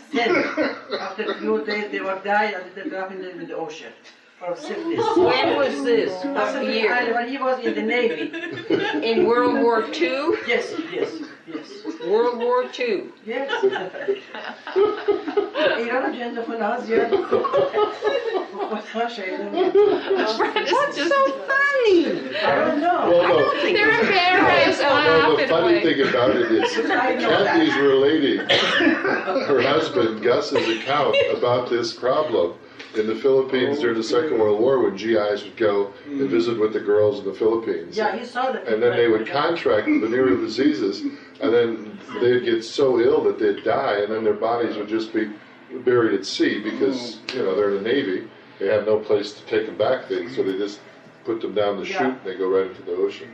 After a few days, they were dying and they dropping them in the ocean. From sickness. When was this? What Pacific year? Island, when he was in the Navy. In World War II? Yes. World War II. Yes. İran'ın cennet falan ziyade. What's so funny? I don't know. Well, no. They're embarrassed. Well, the funny thing about it is Kathy's relating her husband Gus's account about this problem in the Philippines during the Second World War when GIs would go and visit with the girls in the Philippines. Yeah, he saw that. And then they would contract venereal diseases, and then they'd get so ill that they'd die, and then their bodies would just be buried at sea because, they're in the Navy. They have no place to take them back, so they just put them down the chute and they go right into the ocean.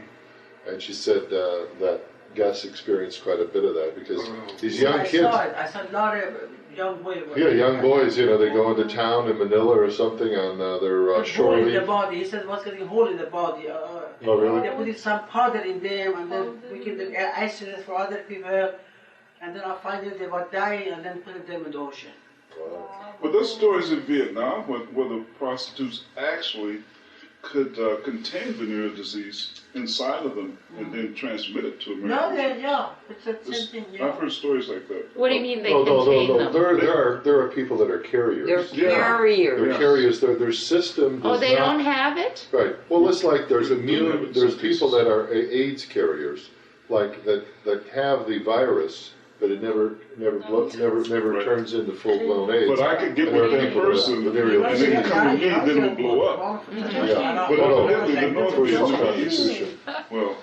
And she said that Gus experienced quite a bit of that because these young kids. I saw a lot of young boys. Yeah, young boys, they go into town in Manila or something on their shore hole in leave. the body. He said, what's getting hole in the body? Oh, really? They put some powder in them and then we give them isolate for other people. And then I find that they were dying and then put them in the ocean. Wow. But those stories in Vietnam where the prostitutes actually could contain venereal disease inside of them and then transmit it to Americans. It's the same thing. Yeah. I've heard stories like that. What do you mean they No. contain them? There are people that are carriers. They're carriers. They're carriers. Their system does They not, don't have it? Right. Well, it's like there's people that are AIDS carriers, like that have the virus, but it never turns into full blown AIDS. But I could get with that person and then come to me, then it will blow up. Yeah. But evidently the North Vietnamese, well,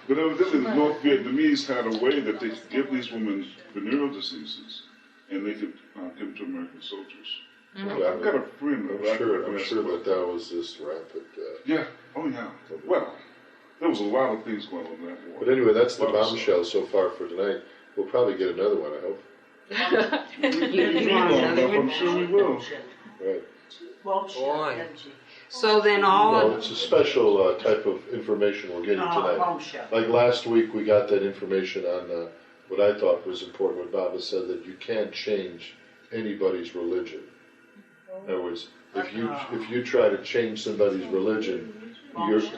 but evidently the North Vietnamese had a way that they could give these women venereal diseases and they could give them to American soldiers. I've got a friend I'm sure that was just rampant. Yeah. Oh yeah. Well, there was a lot of things going on in that war. But anyway, that's the bombshell so far for tonight. We'll probably get another one, I hope. You want another one? I'm sure we will. Right. Boy. So then all No, of... it's a special type of information we're getting tonight. Like last week, we got that information on what I thought was important. What Baba said that you can't change anybody's religion. In other words, if you try to change somebody's religion,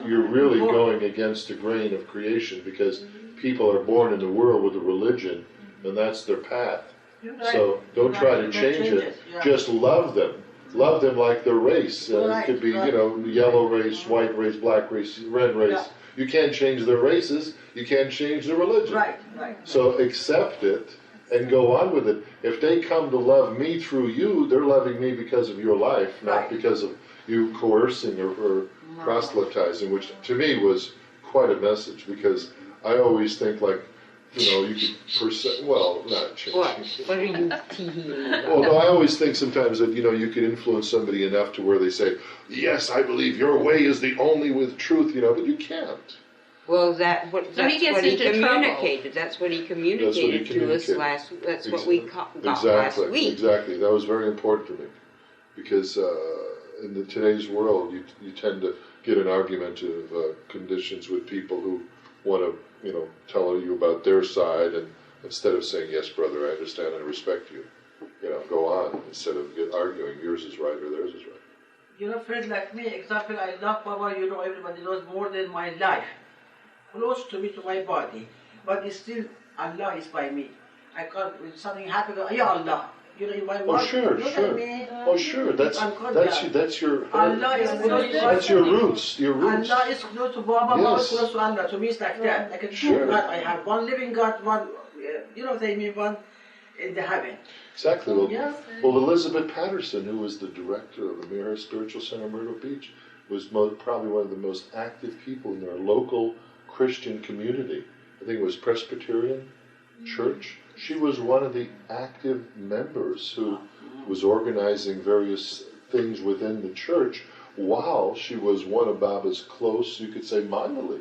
you're really going against the grain of creation because people are born in the world with a religion, and that's their path. So don't try to change it. Just love them. Love them like their race. It could be, yellow race, white race, black race, red race. You can't change their races. You can't change their religion. Right. So accept it and go on with it. If they come to love me through you, they're loving me because of your life, not because of you coercing or proselytizing, which to me was quite a message because I always think like, you could not change. What are you teasing about? Well, no, I always think sometimes that, you could influence somebody enough to where they say, yes, I believe your way is the only with truth, but you can't. Well, that's what he communicated. Trouble. That's what he communicated to us last. That's what we got last week. Exactly. That was very important to me because in today's world, you tend to get an argument of conditions with people who want to, tell you about their side, and instead of saying, yes, brother, I understand, I respect you, go on, instead of arguing, yours is right or theirs is right. Friends like me, example, I love Baba, everybody knows more than my life. Close to me, to my body, but it's still, Allah is by me. I can't, when something happens, Ya Allah. In my mind, sure. Oh, sure. That's your. Allah is close to that's your roots. Your roots. Allah is close to Baba. Baba is close to Allah. To me, it's like that. Like a true God. I have one living God, one. They mean one in the heaven. Exactly. Well, Elizabeth Patterson, who was the director of the Meherabad Spiritual Center, Myrtle Beach, was probably one of the most active people in their local Christian community. I think it was Presbyterian Church. She was one of the active members who was organizing various things within the church while she was one of Baba's close, you could say, mandali.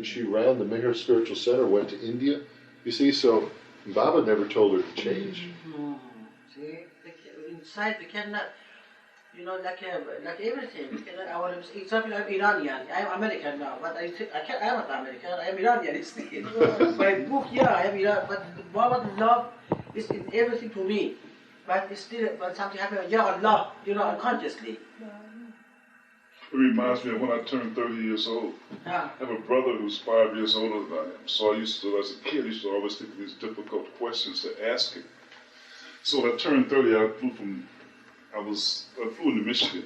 She ran the Meherabad Spiritual Center, went to India. You see, so Baba never told her to change. See, inside we cannot, like everything. Example, I'm Iranian. I'm American now, but I am not American. I am Iranian still. My book, I am Iranian, but Baba's love is in everything to me. But it's still, when something happens, Ya Allah, unconsciously. It reminds me of when I turned 30 years old. I have a brother who's 5 years older than I am. So as a kid, I used to always think of these difficult questions to ask him. So when I turned 30, I flew into Michigan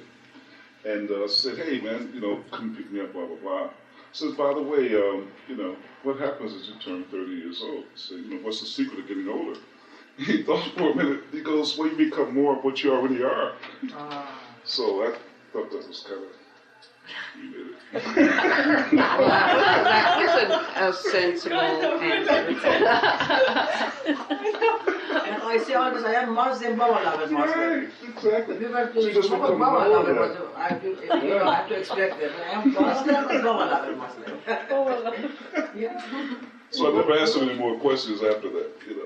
and said, hey man, come pick me up, blah, blah, blah. Says, by the way, what happens as you turn 30 years old? I said, what's the secret of getting older? He thought for a minute, he goes, well, you become more of what you already are. So I thought that was kind of, you did it. That was a sensible answer. And I say honest, I am Muslim, Baba lover Muslim. Right, exactly. If you were to She just Baba become lover more Muslim, I have to explain that. I am Muslim and Baba lover Muslim. So I never asked him any more questions after that, you know.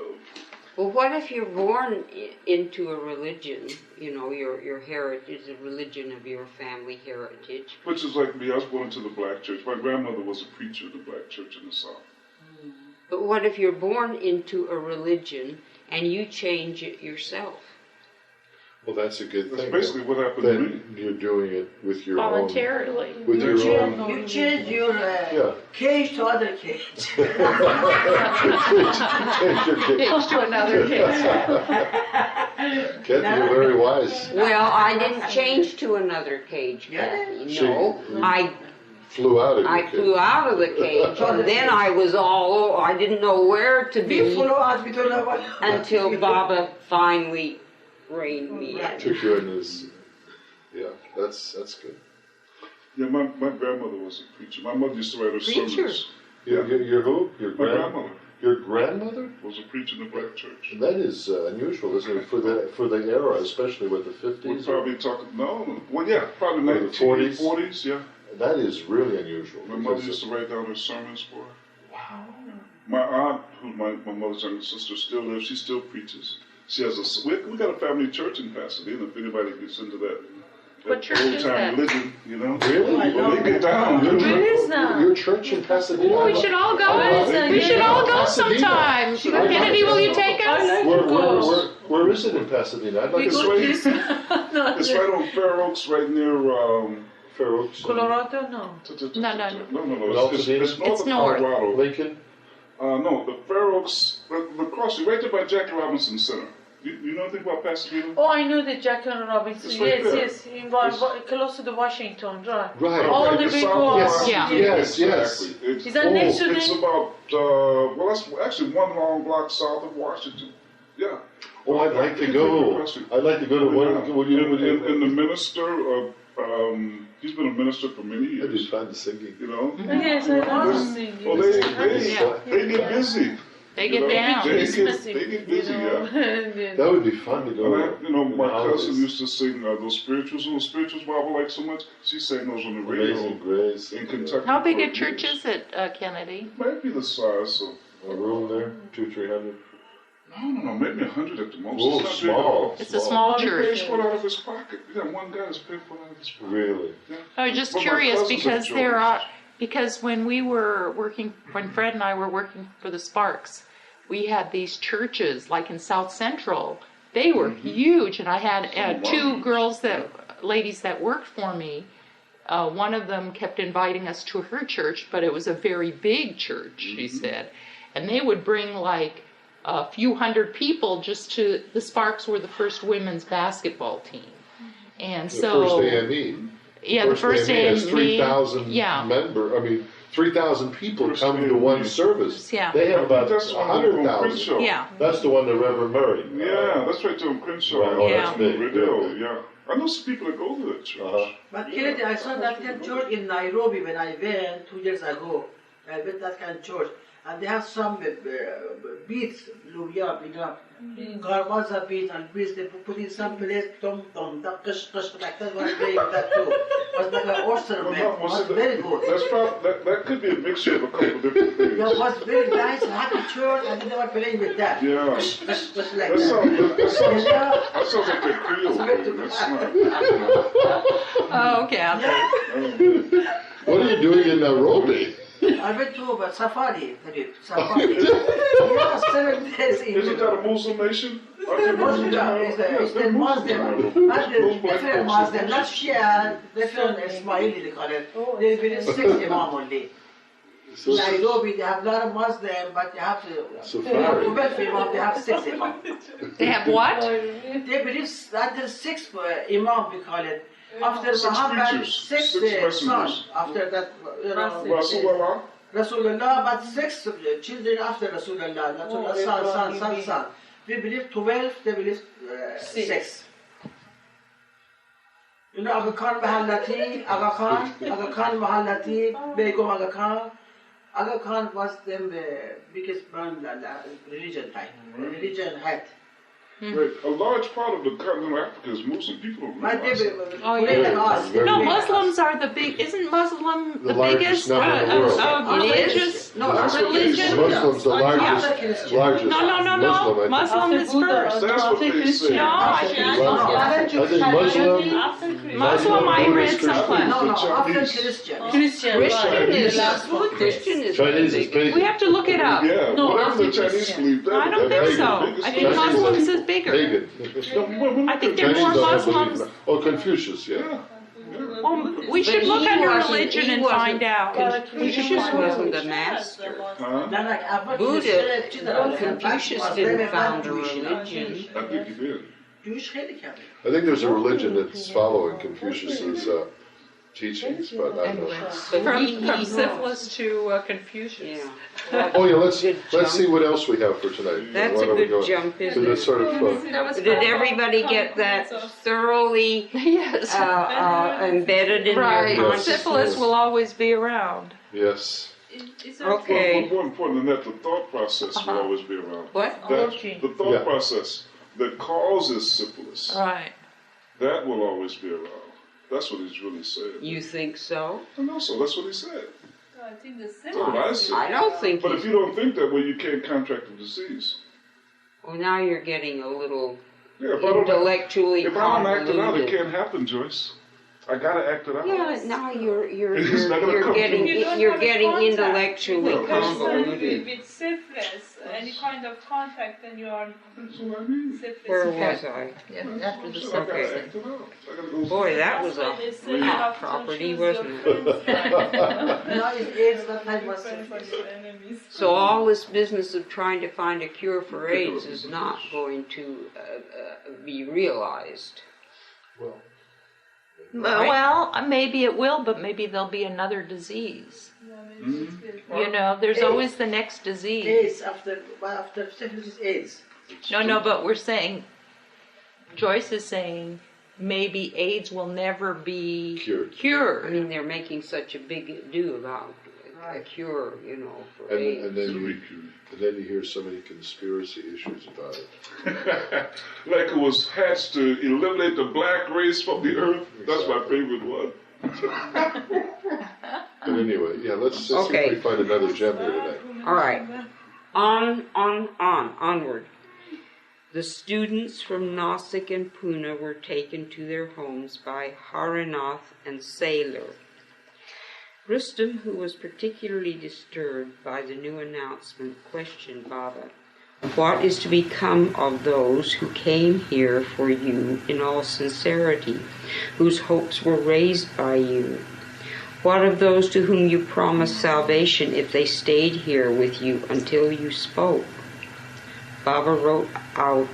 Well, what if you're born into a religion, you know, your heritage, the religion of your family heritage? Which is like me, I was born into the black church. My grandmother was a preacher in the black church in the South. But what if you're born into a religion and you change it yourself? Well, that's a good That's thing. basically what happened to me. Then you're doing it with your Voluntarily. own, with your own. You change your cage to other cage. Change your Cage to another cage. Kathy, you're very wise. Well, I didn't change to another cage, Kathy. No, I Flew out of your cage. flew out of the cage, and then I was I didn't know where to be until Baba finally reined me in. Took you in his. Yeah, that's good. Yeah, my grandmother was a preacher. My mother used to write her sermons. Your who? Your My grandmother Your grandmother? was a preacher in the black church. That is unusual, isn't it, for the era, especially with the 50s? We probably talking, well, yeah, probably Or the 40s? 1940s, yeah. That is really unusual. My mother used to write down her sermons for her. Wow. My aunt, who's my mother's younger sister, still lives. She still preaches. She has we got a family church in Pasadena, if anybody gets into that. What church is that? Religion, you know? Really? Well, they get down. Your church in Pasadena? Oh, we should all go. We should all go sometime. Kennedy, will you take us? Where is it in Pasadena? I'd like to It's right on Fair Oaks, right near Fair Oaks. Colorado? No. No. It's north of Colorado. Lincoln? No, the Fair Oaks, the crossing, right there by Jackie Robinson Center. You know anything about Pasadena? Oh, I know the Jackie Robinson. It's right there. Yes, close to the Washington, right? Right. All right, the big south ones. of Yeah. Yes. Exactly. Is that next to It's the... about, that's actually one long block south of Washington. Yeah. Oh, I'd like to go. I'd like to go to one. And the minister, he's been a minister for many years. I just find the singing. You know? Yes, I love singing. Well, they get busy. They get down. They get busy, yeah. That would be fun to go. My cousin used to sing those spirituals. The spirituals Bible like so much. She sang those on the radio. Amazing Grace. In Kentucky. How big a church is it, Kennedy? Might be the size of a room there, 200-300. No, maybe 100 at the most. Oh, it's not small. It's a small He church. pays for it out of his pocket. Yeah, one guy is paying for it out of his pocket. Really? Yeah. I was just But my curious cousins are because when Fred and I were working for the Sparks, we had these churches like in South Central. They were huge, and I had two ladies that worked for me. One of them kept inviting us to her church, but it was a very big church, she said. And they would bring like a few hundred people the Sparks were the first women's basketball team. And The first AME. Yeah, the first AME has 3,000 3,000 people come to one service. Yeah. They have about That's the one on 100,000. Yeah. That's the one that Reverend Murray. Yeah, that's right, Tom Crenshaw. Right, oh, Yeah. that's big. Radio, yeah. I know some people that go to that church. But Kennedy, I saw that kind of church in Nairobi when I went 2 years ago. I went that kind of church. And they have some beats, Lubia, Garbaza beats and beats. They put in some place, that kush, like that was playing that too. It was like an instrument. It was very good. That could be a mixture of a couple of different things. Yeah, it was very nice, happy church, and they were playing with that. Yeah. Kush, like That that. sounds like a Creole thing. That's not. Oh, okay. What are you doing in Nairobi? I went to a safari. Yeah, 7 days. Isn't that a Muslim nation? It's the Muslim, not the different Muslim, not Shia, different Ismaili they call it. They believe 6 Imam only. In Nairobi they have a lot of Muslim, but they have 12 Imam, they have 6 Imam. They have what? They believe that there's 6 Imam we call it. After 6 Muhammad, preachers, 6 sons. After that, Rasulullah, but 6 children after Rasulullah. Rasulullah, son. We believe 12, they believe 6. You know, Aga Khan Mahallati, Aga Khan Mahallati, Begum Aga Khan. Aga Khan was the biggest religion type, religion head. Right. A large part of the continent of Africa is Muslim. People don't realize that. Oh, yeah. No, Muslims are the big. Isn't Muslim the largest biggest number in the world. religious religion? Muslims the largest. No. Muslim is first. That's what they say. No, I think Muslim. I read someplace. After Christian. Christian is Chinese is big. We have to look it up. Yeah, whatever the Chinese believe, I don't think so. I think Muslims is bigger. Pagan. I think there are more Muslims. Oh, Confucius, yeah. Well, we should look under religion and find out. Confucius wasn't a master. Buddha, Confucius didn't found a religion. I think he did. I think there's a religion that's following Confucius's teachings, but I don't know. From syphilis to Confucius. Yeah. Oh yeah, let's see what else we have for tonight. That's Why a don't we good go jump, to isn't this it? sort of Did everybody get that thoroughly Yes. embedded in Right. their Yes. Syphilis consciousness? will always be around. yes. Okay. More important than that, the thought process will always be around. What? The thought Yeah. process that causes syphilis, Right. that will always be around. That's what he's really saying. You think so? I know, so that's what he said. I think the That's what I said. I don't think But if he's... you don't think that way, you can't contract the disease. Well, now you're getting a little Yeah, if I don't intellectually if I don't act it out, it convoluted. can't happen, Joyce. I gotta act it out. Yeah, now you're It's not gonna come getting to me. intellectually Well, convoluted. With syphilis, any kind of contact, then you are That's what I mean. syphilis. Where was I? Yeah, after the So I gotta Okay. act it out. I gotta go. Boy, that was a That's why they say you hot have to property, choose wasn't your it? friends and your enemies. So all this business of trying to find a cure for AIDS is not going to be realized. Well, Well, maybe it will, but maybe there'll be another disease. You know, there's always the next disease. AIDS after syphilis is AIDS. No, but we're saying, Joyce is saying, maybe AIDS will never be Cured. I mean, they're making such a big ado about a cure, you know, for and AIDS. then you hear so many conspiracy issues about it. Like it was hatched to eliminate the black race from the earth. That's my favorite one. But anyway, yeah, let's see if we find another gem here today. All right. Onward. The students from Nasik and Pune were taken to their homes by Harinath and Sailor. Rustam, who was particularly disturbed by the new announcement, questioned Baba, "What is to become of those who came here for you in all sincerity, whose hopes were raised by you? What of those to whom you promised salvation if they stayed here with you until you spoke?" Baba wrote out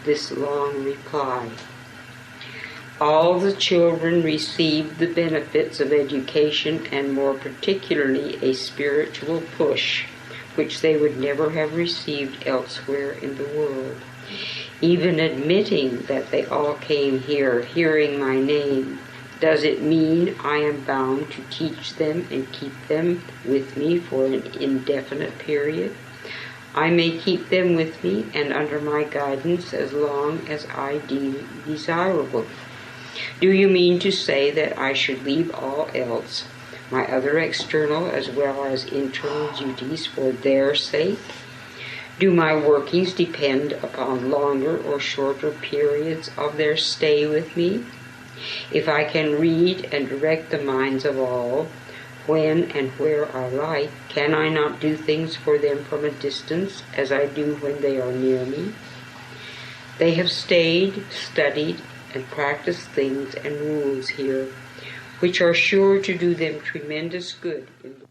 this long reply. All the children received the benefits of education and more particularly a spiritual push, which they would never have received elsewhere in the world. Even admitting that they all came here hearing my name, does it mean I am bound to teach them and keep them with me for an indefinite period? I may keep them with me and under my guidance as long as I deem desirable. Do you mean to say that I should leave all else, my other external as well as internal duties, for their sake? Do my workings depend upon longer or shorter periods of their stay with me? If I can read and direct the minds of all, when and where I like, can I not do things for them from a distance as I do when they are near me? They have stayed, studied, and practiced things and rules here, which are sure to do them tremendous good in the